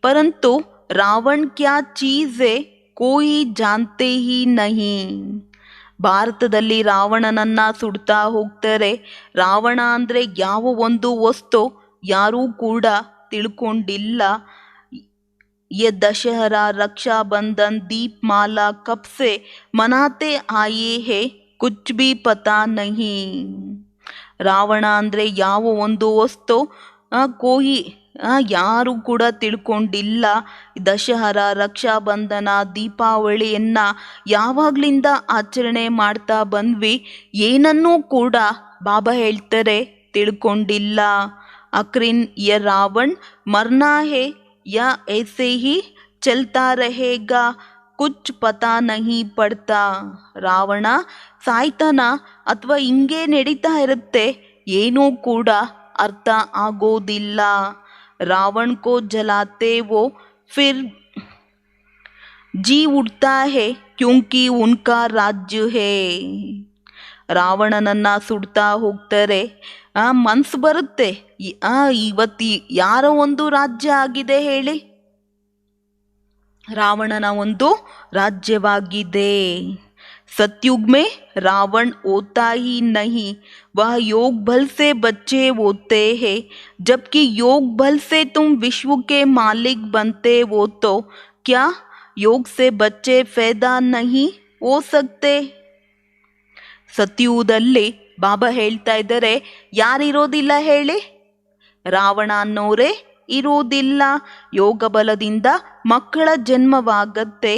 ಪರಂತು ರಾವಣ್ ಕ್ಯಾ ಚೀಸ್ ಹೇ ಕೋಯಿ ಜಾನ್ತೆ ಹಿ ನಹಿ. ಭಾರತದಲ್ಲಿ ರಾವಣನನ್ನ ಸುಡ್ತಾ ಹೋಗ್ತಾರೆ. ರಾವಣ ಅಂದರೆ ಯಾವ ಒಂದು ವಸ್ತು ಯಾರೂ ಕೂಡ ತಿಳ್ಕೊಂಡಿಲ್ಲ. ये दशहरा रक्षा बंधन दीपमाला कब से मनाते आए हैं कुछ भी पता नहीं. ರಾವಣ ಅಂದರೆ ಯಾವ ಒಂದು ವಸ್ತು ಕೋಯಿ ಯಾರು ಕೂಡ ತಿಳ್ಕೊಂಡಿಲ್ಲ. ದಶಹರ, ರಕ್ಷಾ ಬಂಧನ, ದೀಪಾವಳಿಯನ್ನ ಯಾವಾಗಲಿಂದ ಆಚರಣೆ ಮಾಡ್ತಾ ಬಂದ್ವಿ, ಏನನ್ನೂ ಕೂಡ ಬಾಬಾ ಹೇಳ್ತಾರೆ ತಿಳ್ಕೊಂಡಿಲ್ಲ. ಅಕ್ರಿನ್ ಯ ರಾವಣ ಮರ್ನಾ ಹೇ ಯಾ ಐಸೆ ಹಿ ಚಲ್ತಾ रहेगा ಕುಚ್ ಪತಾ ನಹಿ ಪಡ್ತಾ. ರಾವಣ ಸಾಯ್ತಾನ ಅಥವಾ ಹಿಂಗೆ ನಡೀತಾ ಇರುತ್ತೆ, ಏನೂ ಕೂಡ ಅರ್ಥ ಆಗೋದಿಲ್ಲ. रावण को जलाते वो फिर जी उठता है क्योंकि उनका राज्य है. ರಾವಣನನ್ನ ಸುಡ್ತಾ ಹೋಗ್ತಾರೆ, ಮನ್ಸು ಬರುತ್ತೆ, ಇವತ್ತು ಯಾರೋ ಒಂದು ರಾಜ್ಯ ಆಗಿದೆ ಹೇಳಿ, ರಾವಣನ ಒಂದು ರಾಜ್ಯವಾಗಿದೆ. सतयुग में रावण होता ही नहीं, वह योग बल से बच्चे होते हैं. जबकि योग बल से तुम विश्व के मालिक बनते हो तो क्या योग से बच्चे पैदा नहीं हो सकते. ಸತ್ಯುಗದಲ್ಲಿ ಬಾಬಾ ಹೇಳ್ತಾ ಇದ್ದಾರೆ, ಯಾರಿರೋದಿಲ್ಲ ಹೇಳಿ? ರಾವಣ ಅನ್ನೋರೇ ಇರೋದಿಲ್ಲ. ಯೋಗ ಬಲದಿಂದ ಮಕ್ಕಳ ಜನ್ಮವಾಗತ್ತೆ.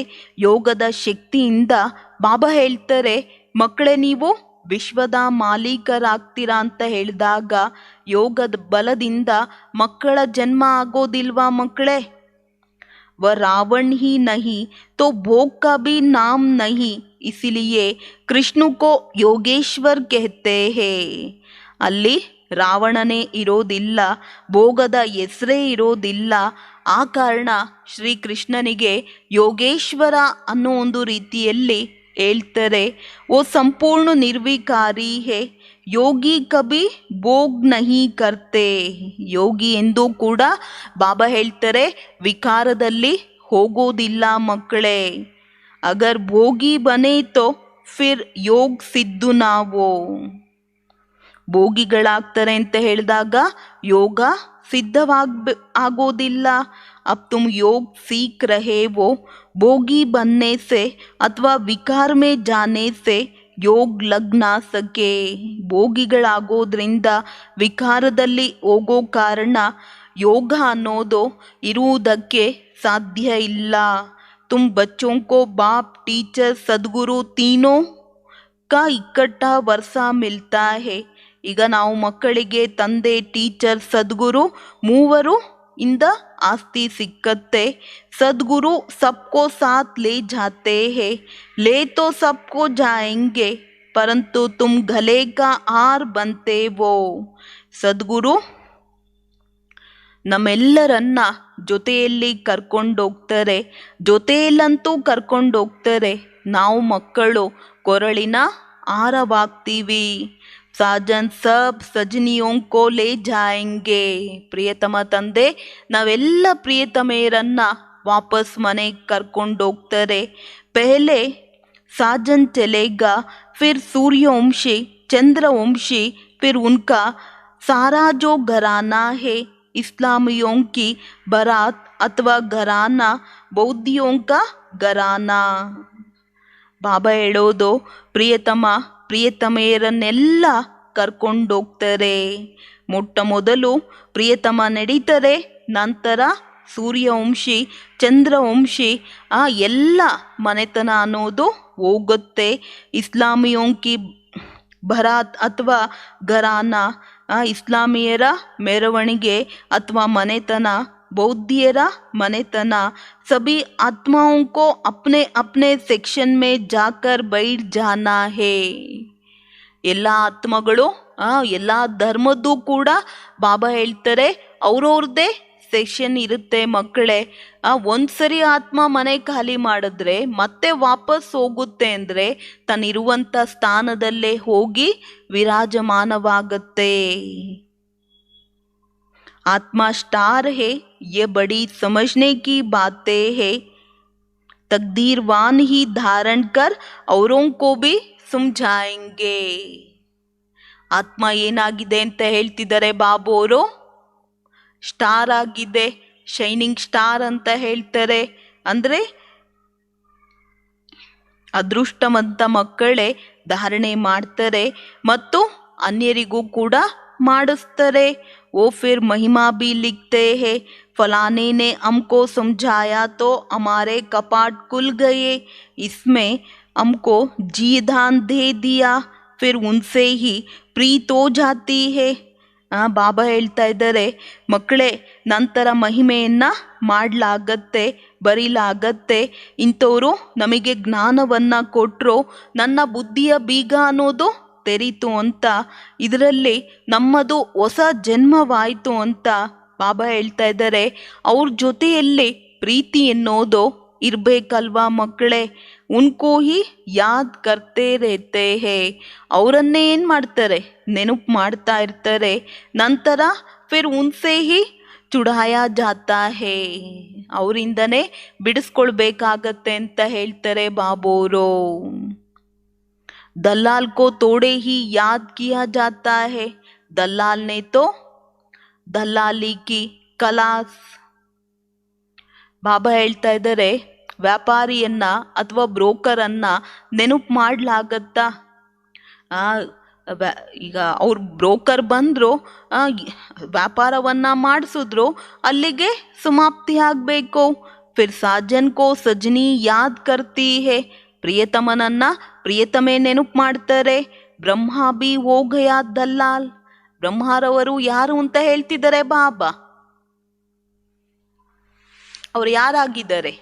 ಯೋಗದ ಶಕ್ತಿಯಿಂದ ಬಾಬಾ ಹೇಳ್ತಾರೆ, ಮಕ್ಕಳೇ ನೀವು ವಿಶ್ವದ ಮಾಲೀಕರಾಗ್ತೀರಾ ಅಂತ ಹೇಳಿದಾಗ ಯೋಗದ ಬಲದಿಂದ ಮಕ್ಕಳ ಜನ್ಮ ಆಗೋದಿಲ್ವಾ ಮಕ್ಕಳೇ? व रावण ही नहीं तो भोग का भी नाम नहीं, इसलिए कृष्ण को ಯೋಗೇಶ್ವರ್ कहते हैं. ಅಲ್ಲಿ ರಾವಣನೇ ಇರೋದಿಲ್ಲ, ಭೋಗದ ಹೆಸರೇ ಇರೋದಿಲ್ಲ. ಆ ಕಾರಣ ಶ್ರೀಕೃಷ್ಣನಿಗೆ ಯೋಗೇಶ್ವರ ಅನ್ನೋ ಒಂದು ರೀತಿಯಲ್ಲಿ ಹೇಳ್ತಾರೆ. ಓ ಸಂಪೂರ್ಣ ನಿರ್ವಿಕಾರಿ ಹೇ, ಯೋಗಿ ಕಭಿ ಭೋಗ್ ನಹಿ ಕರ್ತೆ. ಯೋಗಿ ಎಂದೂ ಕೂಡ ಬಾಬಾ ಹೇಳ್ತಾರೆ ವಿಕಾರದಲ್ಲಿ ಹೋಗೋದಿಲ್ಲ ಮಕ್ಕಳೇ. ಅಗರ್ ಭೋಗಿ ಬನೆ ತೋ ಫಿರ್ ಯೋಗ್ ಸಿದ್ದು ನಾವು. ಭೋಗಿಗಳಾಗ್ತಾರೆ ಅಂತ ಹೇಳಿದಾಗ ಯೋಗ ಆಗೋದಿಲ್ಲ. अब तुम योग सीख रहे हो, भोगी बनने से अथवा विकार में जाने से ಯೋಗ್ ಲಗ್ನ ಸಕೆ. ಭೋಗಿಗಳಾಗೋದ್ರಿಂದ ವಿಕಾರದಲ್ಲಿ ಹೋಗೋ ಕಾರಣ ಯೋಗ ಅನ್ನೋದು ಇರುವುದಕ್ಕೆ ಸಾಧ್ಯ ಇಲ್ಲ. ತುಮ್ ಬಚ್ಚೋं को बाप टीचर सदगुरु तीनों का इकट्ठा वर्षा मिलता है. ಈಗ ನಾವು ಮಕ್ಕಳಿಗೆ ತಂದೆ, ಟೀಚರ್, ಸದ್ಗುರು ಮೂವರು ಇಂದ ಆಸ್ತಿ ಸಿಕ್ಕತ್ತೆ. सदगुरु सबको साथ ले जाते हैं, ले तो सबको जाएंगे परंतु तुम गले का हार बनते वो। ಸದ್ಗುರು ನಮ್ಮೆಲ್ಲರನ್ನ ಜೊತೆಯಲ್ಲಿ ಕರ್ಕೊಂಡೋಗ್ತಾರೆ, ಜೊತೆಯಲ್ಲಂತೂ ಕರ್ಕೊಂಡೋಗ್ತಾರೆ. ನಾವು ಮಕ್ಕಳು ಕೊರಳಿನ ಹಾರವಾಗ್ತೀವಿ. ಸಾಜನ್ ಸಬ್ ಸಜನಿಯೋಂ ಕೋ ಲೇ ಜಾಯೆಂಗೆ. ಪ್ರಿಯತಮ ತಂದೆ ನಾವೆಲ್ಲ ಪ್ರಿಯತಮೆಯರನ್ನ ವಾಪಸ್ ಮನೆಗೆ ಕರ್ಕೊಂಡೋಗ್ತಾರೆ. ಪೆಹಲೆ साजन चलेगा, फिर सूर्यवंशी, चंद्रवंशी, फिर उनका सारा जो घराना है इस्लामियों की बारात अथवा घराना बौद्धियों का घराना. ಬಾಬಾ ಹೇಳೋದು, ಪ್ರಿಯತಮ ಪ್ರಿಯತಮೆಯರನ್ನೆಲ್ಲ ಕರ್ಕೊಂಡೋಗ್ತಾರೆ. ಮೊಟ್ಟ ಮೊದಲು ಪ್ರಿಯತಮ ನಡೀತಾರೆ, ನಂತರ ಸೂರ್ಯವಂಶಿ ಚಂದ್ರವಂಶಿ ಎಲ್ಲ ಮನೆತನ ಅನ್ನೋದು ಹೋಗುತ್ತೆ. ಇಸ್ಲಾಮಿಯೋಂಕಿ ಭರಾತ್ ಅಥವಾ ಘರಾನ, ಇಸ್ಲಾಮಿಯರ ಮೆರವಣಿಗೆ ಅಥವಾ ಮನೆತನ, बौद्धियरा मनेतना, सभी आत्माओं को अपने अपने सेक्शन में जाकर बैठ जाना है. ಎಲ್ಲ ಆತ್ಮಗಳು ಎಲ್ಲ ಧರ್ಮದ್ದು ಕೂಡ ಬಾಬಾ ಹೇಳ್ತಾರೆ ಅವ್ರವ್ರದ್ದೇ ಸೆಕ್ಷನ್ ಇರುತ್ತೆ ಮಕ್ಕಳೇ. ಒಂದ್ಸರಿ ಆತ್ಮ ಮನೆ ಖಾಲಿ ಮಾಡಿದ್ರೆ ಮತ್ತೆ ವಾಪಸ್ ಹೋಗುತ್ತೆ ಅಂದರೆ ತನ್ನಿರುವಂಥ ಸ್ಥಾನದಲ್ಲೇ ಹೋಗಿ ವಿರಾಜಮಾನವಾಗತ್ತೆ. आत्मा स्टार है, ये बड़ी समझने की बातें है. तकदीरवान ही धारण कर औरों को भी समझाएंगे. ಆತ್ಮ ಏನಾಗಿದೆ ಅಂತ ಹೇಳ್ತಿದ್ದಾರೆ ಬಾಬು ಅವರು, ಸ್ಟಾರ್ ಆಗಿದೆ, ಶೈನಿಂಗ್ ಸ್ಟಾರ್ ಅಂತ ಹೇಳ್ತಾರೆ. ಅಂದರೆ ಅದೃಷ್ಟವಂತ ಮಕ್ಕಳೇ ಧಾರಣೆ ಮಾಡ್ತಾರೆ ಮತ್ತು ಅನ್ಯರಿಗೂ ಕೂಡ ಮಾಡಿಸ್ತಾರೆ. वो फिर महिमा भी लिखते हैं, फलाने ने हमको समझाया तो हमारे कपाट खुल गए, इसमें हमको जी दान दे दिया, फिर उनसे ही प्रीत हो जाती है. ಬಾಬಾ ಹೇಳ್ತಾ ಇದ್ದಾರೆ, ಮಕ್ಕಳೇ ನಂತರ ಮಹಿಮೆಯನ್ನು ಮಾಡಲಾಗತ್ತೆ, ಬರೀಲಾಗತ್ತೆ. ಇಂಥವರು ನಮಗೆ ಜ್ಞಾನವನ್ನು ಕೊಟ್ಟರು, ನನ್ನ ಬುದ್ಧಿಯ ಬೀಗ ಅನ್ನೋದು ತೆರೀತು ಅಂತ, ಇದರಲ್ಲಿ ನಮ್ಮದು ಹೊಸ ಜನ್ಮವಾಯಿತು ಅಂತ ಬಾಬಾ ಹೇಳ್ತಾ ಇದ್ದಾರೆ. ಅವ್ರ ಜೊತೆಯಲ್ಲಿ ಪ್ರೀತಿ ಎನ್ನೋದು ಇರಬೇಕಲ್ವಾ ಮಕ್ಕಳೇ. ಉನ್ಕೋ ಹಿ ಯಾದ್ ಕರ್ತೆ ರೇತೆ ಹೇ, ಅವರನ್ನೇ ಏನು ಮಾಡ್ತಾರೆ, ನೆನಪು ಮಾಡ್ತಾ ಇರ್ತಾರೆ. ನಂತರ ಫಿರ್ ಉನ್ಸೆ ಹಿ ಚುಡಾಯ ಜಾತಾ ಹೇ, ಅವರಿಂದನೇ ಬಿಡಿಸ್ಕೊಳ್ಬೇಕಾಗತ್ತೆ ಅಂತ ಹೇಳ್ತಾರೆ ಬಾಬೋರು. दलाल को तोड़े ही याद किया जाता है, दलाल ने तो दलाली की ಕಲಾಸ್. ಬಾಬಾ ಹೇಳ್ತಾ ಇದ್ದಾರೆ, ವ್ಯಾಪಾರಿಯನ್ನ ಅಥವಾ ಬ್ರೋಕರನ್ನ ನೆನಪು ಮಾಡಲಾಗತ್ತಾ? ಈಗ ಅವ್ರು ಬ್ರೋಕರ್ ಬಂದರು, ವ್ಯಾಪಾರವನ್ನು ಮಾಡಿಸಿದ್ರು, ಅಲ್ಲಿಗೆ ಸಮಾಪ್ತಿ ಆಗಬೇಕು. ಫಿರ್ ಸಾಜನ್ ಕೋ ಸಜನಿ ಯಾದ್ ಕರ್ತಿ ಹೇ, ಪ್ರಿಯತಮನನ್ನ ಪ್ರಿಯತಮೆ ನೆನಪು ಮಾಡ್ತಾರೆ. ಬ್ರಹ್ಮ ಬಿ ಹೋಗಯ ದಲ್ಲಾಲ್, ಬ್ರಹ್ಮರವರು ಯಾರು ಅಂತ ಹೇಳ್ತಿದ್ದಾರೆ ಬಾಬಾ. ಅವ್ರು ಯಾರಾಗಿದ್ದಾರೆ?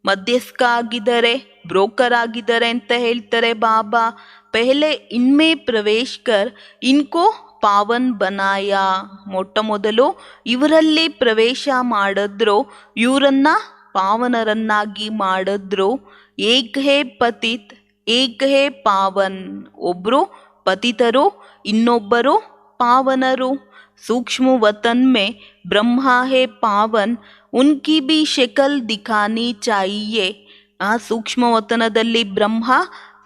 ಮಧ್ಯಸ್ಥ ಆಗಿದ್ದಾರೆ, ಬ್ರೋಕರ್ ಆಗಿದ್ದಾರೆ ಅಂತ ಹೇಳ್ತಾರೆ ಬಾಬಾ. ಪೆಹಲೆ ಇನ್ಮೇ ಪ್ರವೇಶ್ ಕರ್ ಇನ್ಕೋ ಪಾವನ್ ಬನಾಯ, ಮೊಟ್ಟ ಮೊದಲು ಇವರಲ್ಲಿ ಪ್ರವೇಶ ಮಾಡಿದ್ರು, ಇವರನ್ನ ಪಾವನರನ್ನಾಗಿ ಮಾಡಿದ್ರು. ಏಕ್ ಹೇ ಪತಿತ್ ಏಕ್ ಹೇ ಪಾವನ್, ಒಬ್ರು ಪತಿತರು, ಇನ್ನೊಬ್ಬರು ಪಾವನರು. ಸೂಕ್ಷ್ಮ ವತನ್ ಮೇ ಬ್ರಹ್ಮ ಹೇ ಪಾವನ್, ಉನ್ಕಿ ಬಿ ಶಕಲ್ ದಿಖಾನಿ ಚಾಹಿಯೆ. ಆ ಸೂಕ್ಷ್ಮ ವತನದಲ್ಲಿ ಬ್ರಹ್ಮ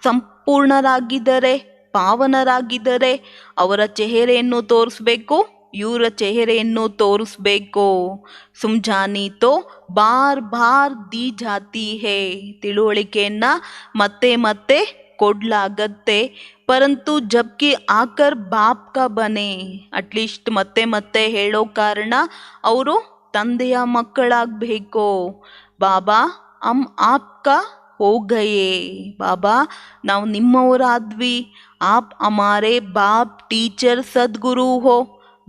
ಸಂಪೂರ್ಣರಾಗಿದ್ದಾರೆ, ಪಾವನರಾಗಿದ್ದಾರೆ. ಅವರ ಚೆಹರೆಯನ್ನು ತೋರಿಸ್ಬೇಕು, ಇವರ ಚೆಹರೆಯನ್ನು ತೋರಿಸ್ಬೇಕು. ಸುಮ್ಜಾನಿ ತೋ ಬಾರ್ ಬಾರ್ ದಿ ಜಾತಿ ಹೇ, ತಿಳುವಳಿಕೆಯನ್ನ ಮತ್ತೆ ಮತ್ತೆ ಕೊಡ್ಲಾಗತ್ತೆ. ಪರಂತು ಜಬ್ಕಿ ಆಕರ್ ಬಾಪ್ ಕಾ ಬನೆ, ಅಟ್ಲೀಸ್ಟ್ ಮತ್ತೆ ಮತ್ತೆ ಹೇಳೋ ಕಾರಣ ಅವರು ತಂದೆಯ ಮಕ್ಕಳಾಗಬೇಕು. ಬಾಬಾ ಹಮ್ ಆಪ್ಕಾ ಹೋ ಗಯೇ, ಬಾಬಾ ನಾವು ನಿಮ್ಮವರಾದ್ವಿ. ಆಪ್ ಹಮಾರೆ ಬಾಪ್ ಟೀಚರ್ ಸದ್ಗುರು ಹೋ,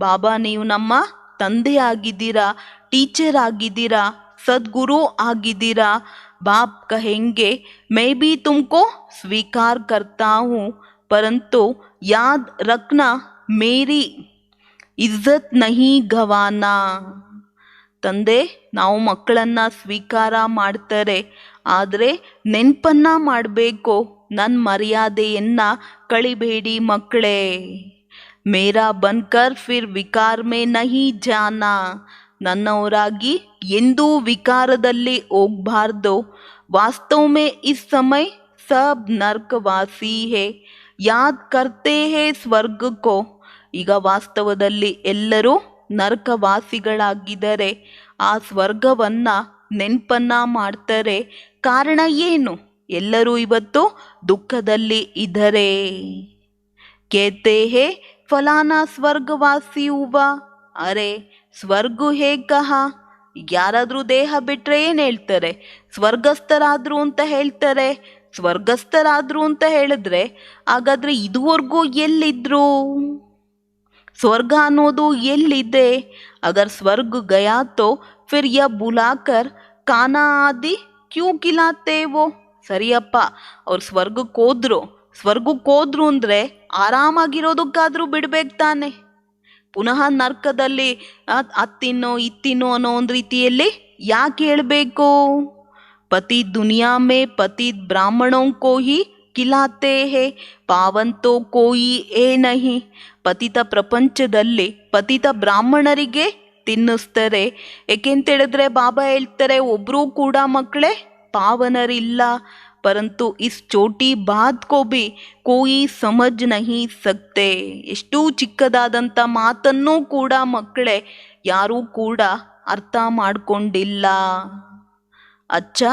ಬಾಬಾ ನೀವು ನಮ್ಮ ತಂದೆ ಆಗಿದ್ದೀರಾ, ಟೀಚರ್ ಆಗಿದ್ದೀರಾ, ಸದ್ಗುರು ಆಗಿದ್ದೀರಾ. बाप कहेंगे मैं भी तुमको स्वीकार करता हूँ, परंतु याद रखना मेरी ಇಜ್ಜತ್ ನಹಿ ಗವಾನಾ. ತಂದೆ, ನಾವು ಮಕ್ಕಳನ್ನ ಸ್ವೀಕಾರ ಮಾಡ್ತಾರೆ, ಆದರೆ ನೆನಪನ್ನ ಮಾಡಬೇಕು, ನನ್ನ ಮರ್ಯಾದೆಯನ್ನ ಕಳಿಬೇಡಿ ಮಕ್ಕಳೇ. ಮೇರಾ ಬನ್ಕರ್ ಫಿರ್ ವಿಕಾರ ಮೇ ನಹಿ ಜಾನಾ. ನನ್ನವರಾಗಿ ಎಂದೂ ವಿಕಾರದಲ್ಲಿ ಹೋಗ್ಬಾರ್ದು. ವಾಸ್ತವ ಮೇ ಇಸ್ ಸಮಯ ಸಬ್ ನರ್ಕವಾಸಿ ಹೇ, ಯಾದ್ ಕರ್ತೆ ಹೇ ಸ್ವರ್ಗ ಕೋ. ಈಗ ವಾಸ್ತವದಲ್ಲಿ ಎಲ್ಲರೂ ನರಕವಾಸಿಗಳಾಗಿದ್ದಾರೆ, ಆ ಸ್ವರ್ಗವನ್ನ ನೆನಪನ್ನ ಮಾಡ್ತಾರೆ. ಕಾರಣ ಏನು? ಎಲ್ಲರೂ ಇವತ್ತು ದುಃಖದಲ್ಲಿ ಇದ್ದಾರೆ. ಕೇತೆ ಹೇ ಫಲಾನಾ ಸ್ವರ್ಗವಾಸಿ ಹುವಾ, ಅರೆ ಸ್ವರ್ಗ ಹೇ ಕಹಾ. ಯಾರಾದ್ರೂ ದೇಹ ಬಿಟ್ರೆ ಏನ್ ಹೇಳ್ತಾರೆ? ಸ್ವರ್ಗಸ್ಥರಾದ್ರು ಅಂತ ಹೇಳ್ತಾರೆ. ಸ್ವರ್ಗಸ್ಥರಾದ್ರು ಅಂತ ಹೇಳಿದ್ರೆ ಹಾಗಾದ್ರೆ ಇದುವರೆಗೂ ಎಲ್ಲಿದ್ರು? स्वर्ग ಅನ್ನೋದು ಎಲ್ಲಿದೆ? अगर स्वर्ग गया तो फिर यह बुलाकर खाना आदि क्यों खिलाते वो. ಸರಿಯಪ್ಪ, ಅವ್ರು ಸ್ವರ್ಗಕ್ಕೆ ಹೋದ್ರು ಅಂದ್ರೆ ಆರಾಮಾಗಿರೋದಕ್ಕಾದ್ರೂ ಬಿಡ್ಬೇಕು ತಾನೆ. ಪುನಃ ನರ್ಕದಲ್ಲಿ ಅತ್ತಿನ್ನೋ ಇತ್ತಿನ್ನೋ ಅನ್ನೋ ಒಂದು ರೀತಿಯಲ್ಲಿ ಯಾಕೆ ಹೇಳ್ಬೇಕು? ಪತಿ ದುನಿಯಾ ಮೇ ಪತಿ ಬ್ರಾಹ್ಮಣೋ ಕೋ ಹಿ ಖಿಲಾತೆ ಹೇ, ಪಾವನ್ ತೋ ಕೋಯಿ ಏ ನಹಿ. ಪತಿತ ಪ್ರಪಂಚದಲ್ಲಿ ಪತಿತ ಬ್ರಾಹ್ಮಣರಿಗೆ ತಿನ್ನಿಸ್ತಾರೆ. ಏಕೆಂತೇಳಿದ್ರೆ ಬಾಬಾ ಹೇಳ್ತಾರೆ, ಒಬ್ರೂ ಕೂಡ ಮಕ್ಕಳೇ ಪಾವನರಿಲ್ಲ. ಪರಂತು is Choti Baat co B Koi ಸಮಜ್ ನಹಿ ಸಕ್ತೆ. ಎಷ್ಟು ಚಿಕ್ಕದಾದಂಥ ಮಾತನ್ನೂ ಕೂಡ ಮಕ್ಕಳೇ ಯಾರೂ ಕೂಡ ಅರ್ಥ ಮಾಡ್ಕೊಂಡಿಲ್ಲ. अच्छा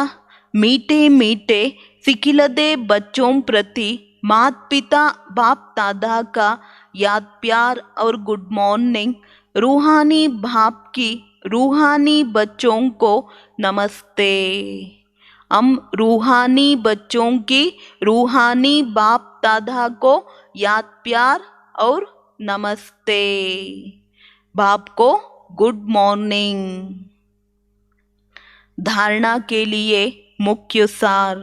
मीठे मीठे सिखिलदे बच्चों प्रति मात पिता बाप दादा का याद प्यार और गुड मॉर्निंग. रूहानी बाप की रूहानी बच्चों को नमस्ते. हम रूहानी बच्चों की रूहानी बाप दादा को याद प्यार और नमस्ते. बाप को गुड मॉर्निंग. धारणा के लिए मुख्य सार.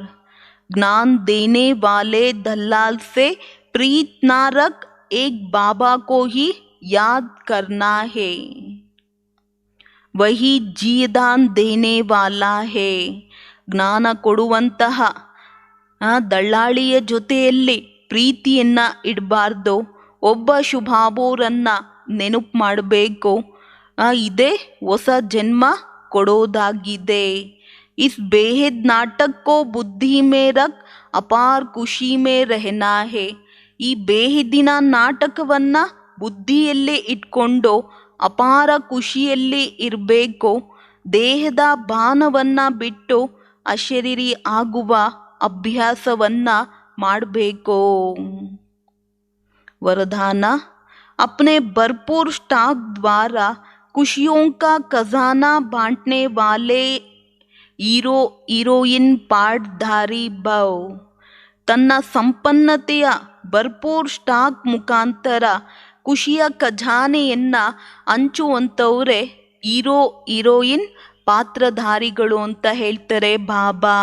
ज्ञान देने वाले दलाल से प्रीत ना रख, एक बाबा को ही याद करना है. वही जीदान देने वाला है. ಜ್ಞಾನ ಕೊಡುವಂತಹ ದಳ್ಳಾಳಿಯ ಜೊತೆಯಲ್ಲಿ ಪ್ರೀತಿಯನ್ನ ಇಡಬಾರ್ದು. ಒಬ್ಬ ಶುಭಾಬೋರನ್ನ ನೆನಪು ಮಾಡಬೇಕು. ಇದೇ ಹೊಸ ಜನ್ಮ ಕೊಡೋದಾಗಿದೆ. इस बेहद नाटक को बुद्धि में रख अपार खुशी में रहना है. ಈ ಬೇಹಿದಿನ ನಾಟಕವನ್ನ ಬುದ್ಧಿಯಲ್ಲಿ ಇಟ್ಕೊಂಡು ಅಪಾರ ಖುಷಿಯಲ್ಲಿ ಇರಬೇಕು. ದೇಹದ ಬಾಣವನ್ನ ಬಿಟ್ಟು ಅಶರೀರಿ ಆಗುವ ಅಭ್ಯಾಸವನ್ನ ಮಾಡಬೇಕು. वरदान. अपने भरपूर स्टॉक द्वारा खुशियों का खजाना बांटने वाले हीरो हीरोइन ಪಾಠಧಾರಿ ಭವ್. ತನ್ನ ಸಂಪನ್ನತೆಯ ಭರ್ಪೂರ್ ಸ್ಟಾಕ್ ಮುಖಾಂತರ ಖುಷಿಯ ಖಜಾನೆಯನ್ನ ಹಂಚುವಂಥವ್ರೆ ಹೀರೋ ಹೀರೋಯಿನ್ ಪಾತ್ರಧಾರಿಗಳು ಅಂತ ಹೇಳ್ತಾರೆ ಬಾಬಾ.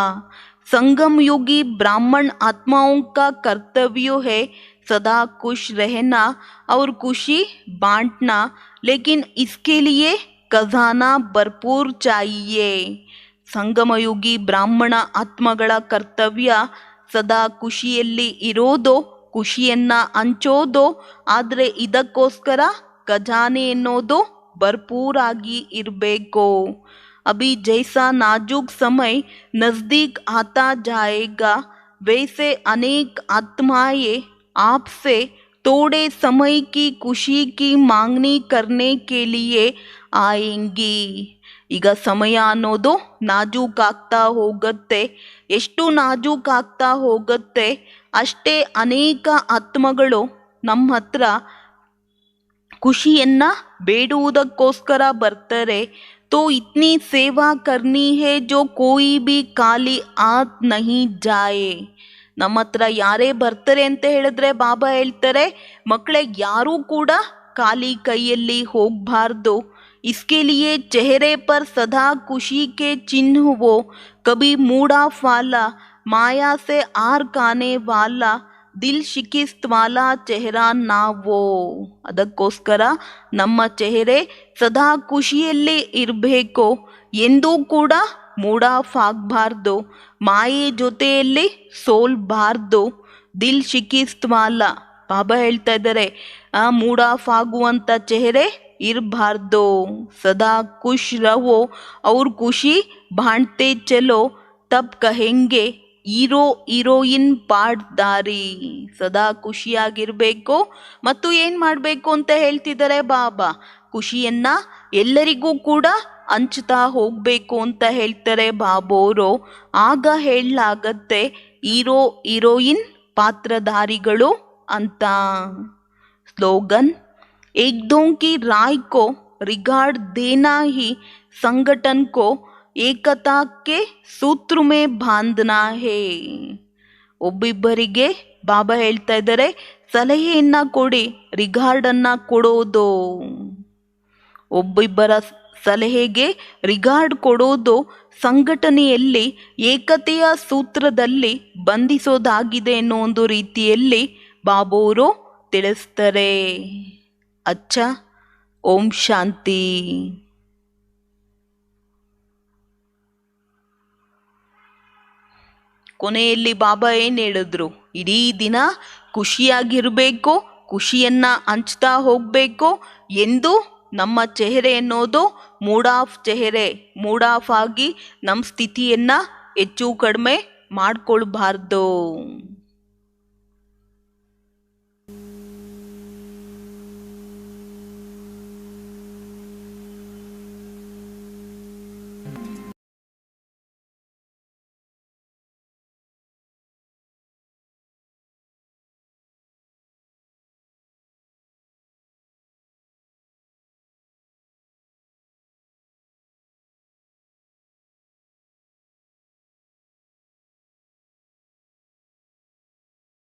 संगम युगी ब्राह्मण आत्माओं का कर्तव्य है सदा खुश रहना और खुशी बांटना, लेकिन इसके लिए खजाना भरपूर चाहिए. ಸಂಗಮಯುಗಿ ಬ್ರಾಹ್ಮಣ ಆತ್ಮಗಳ ಕರ್ತವ್ಯ ಸದಾ ಖುಷಿಯಲ್ಲಿ ಇರೋದು, ಖುಷಿಯನ್ನ ಹಂಚೋದು. ಆದರೆ ಇದಕ್ಕೋಸ್ಕರ ಖಜಾನೆ ಎನ್ನೋದು ಭರ್ಪೂರಾಗಿ ಇರಬೇಕು. अभी जैसा नाजुक समय नज़दीक आता जाएगा, वैसे अनेक आत्माएं आपसे थोड़े समय की खुशी की मांगनी करने के लिए आएंगी. ಈಗ ಸಮಯ ಅನ್ನೋದು ನಾಜೂಕಾಗ್ತಾ ಹೋಗುತ್ತೆ. ಎಷ್ಟು ನಾಜೂಕಾಗ್ತಾ ಹೋಗುತ್ತೆ ಅಷ್ಟೇ ಅನೇಕ ಆತ್ಮಗಳು ನಮ್ಮ ಹತ್ರ ಖುಷಿಯನ್ನ ಬೇಡುವುದಕ್ಕೋಸ್ಕರ ಬರ್ತಾರೆ. तो इतनी सेवा करनी है जो कोई भी ಖಾಲಿ हाथ नहीं जाए. ನಮ್ಮ ಹತ್ರ ಯಾರೇ ಬರ್ತಾರೆ ಅಂತ ಹೇಳಿದ್ರೆ ಬಾಬಾ ಹೇಳ್ತಾರೆ, ಮಕ್ಕಳೇ ಯಾರೂ ಕೂಡ खाली ಕೈಯಲ್ಲಿ ಹೋಗಬಾರ್ದು. इसके लिए चेहरे पर सदा खुशी के चिन्ह हो. कभी मूड़ा फाला माया से आर खाने वाला ದಿಲ್ ಶಿಕಿಸ್ತ್ ವಾಲಾ ಚೆಹರಾ ನಾವೋ. ಅದಕ್ಕೋಸ್ಕರ ನಮ್ಮ ಚೆಹರೆ ಸದಾ ಖುಷಿಯಲ್ಲಿ ಇರಬೇಕು, ಎಂದೂ ಕೂಡ ಮೂಡಾಫ್ ಆಗಬಾರ್ದು, ಮಾಯೆ ಜೊತೆಯಲ್ಲಿ ಸೋಲ್ಬಾರ್ದು. ದಿಲ್ ಶಿಕಿಸ್ತ್ ವಾಲಾ, ಬಾಬಾ ಹೇಳ್ತಾ ಇದ್ದಾರೆ, ಮೂಡಾಫ್ ಆಗುವಂಥ ಚೆಹರೆ ಇರಬಾರ್ದು. ಸದಾ ಖುಷ್ ರಹೋ ಅವ್ರ ಖುಷಿ ಬಾಂಟ್ತೆ ಚಲೋ, ತಬ್ ಕಹೆಂಗೆ ಹೀರೋ ಹೀರೋಯಿನ್ ಪಾಡ್ದಾರಿ. ಸದಾ ಖುಷಿಯಾಗಿರಬೇಕು ಮತ್ತು ಏನು ಮಾಡಬೇಕು ಅಂತ ಹೇಳ್ತಿದ್ದಾರೆ ಬಾಬಾ, ಖುಷಿಯನ್ನ ಎಲ್ಲರಿಗೂ ಕೂಡ ಹಂಚ್ತಾ ಹೋಗಬೇಕು ಅಂತ ಹೇಳ್ತಾರೆ ಬಾಬೋರು. ಆಗ ಹೇಳಲಾಗತ್ತೆ ಹೀರೋ ಹೀರೋಯಿನ್ ಪಾತ್ರಧಾರಿಗಳು ಅಂತ. ಸ್ಲೋಗನ್, एकदों की राय को रिगार्ड देना ही संगठन को ಏಕತಾ ಕೆ ಸೂತ್ರ ಮೇ ಬಾಂಧನಾ ಹೇ. ಒಬ್ಬಿಬ್ಬರಿಗೆ ಬಾಬಾ ಹೇಳ್ತಾ ಇದ್ದಾರೆ, ಸಲಹೆಯನ್ನ ಕೊಡಿ, ರಿಗಾರ್ಡನ್ನು ಕೊಡೋದು. ಒಬ್ಬಿಬ್ಬರ ಸಲಹೆಗೆ ರಿಗಾರ್ಡ್ ಕೊಡೋದು ಸಂಘಟನೆಯಲ್ಲಿ ಏಕತೆಯ ಸೂತ್ರದಲ್ಲಿ ಬಂಧಿಸೋದಾಗಿದೆ ಅನ್ನೋ ಒಂದು ರೀತಿಯಲ್ಲಿ ಬಾಬೋರು ತಿಳಿಸ್ತಾರೆ. ಅಚ್ಚ, ಓಂ ಶಾಂತಿ. ಕೊನೆಯಲ್ಲಿ ಬಾಬಾ ಏನು ಹೇಳಿದ್ರು, ಇಡೀ ದಿನ ಖುಷಿಯಾಗಿರಬೇಕು, ಖುಷಿಯನ್ನ ಹಂಚ್ತಾ ಹೋಗಬೇಕು, ಎಂದು ನಮ್ಮ ಚೆಹರೆ ಅನ್ನೋದು ಮೂಡಾಫ್ ಆಗಿ ನಮ್ಮ ಸ್ಥಿತಿಯನ್ನ ಹೆಚ್ಚು ಕಡಿಮೆ ಮಾಡ್ಕೊಳ್ಬಾರ್ದು.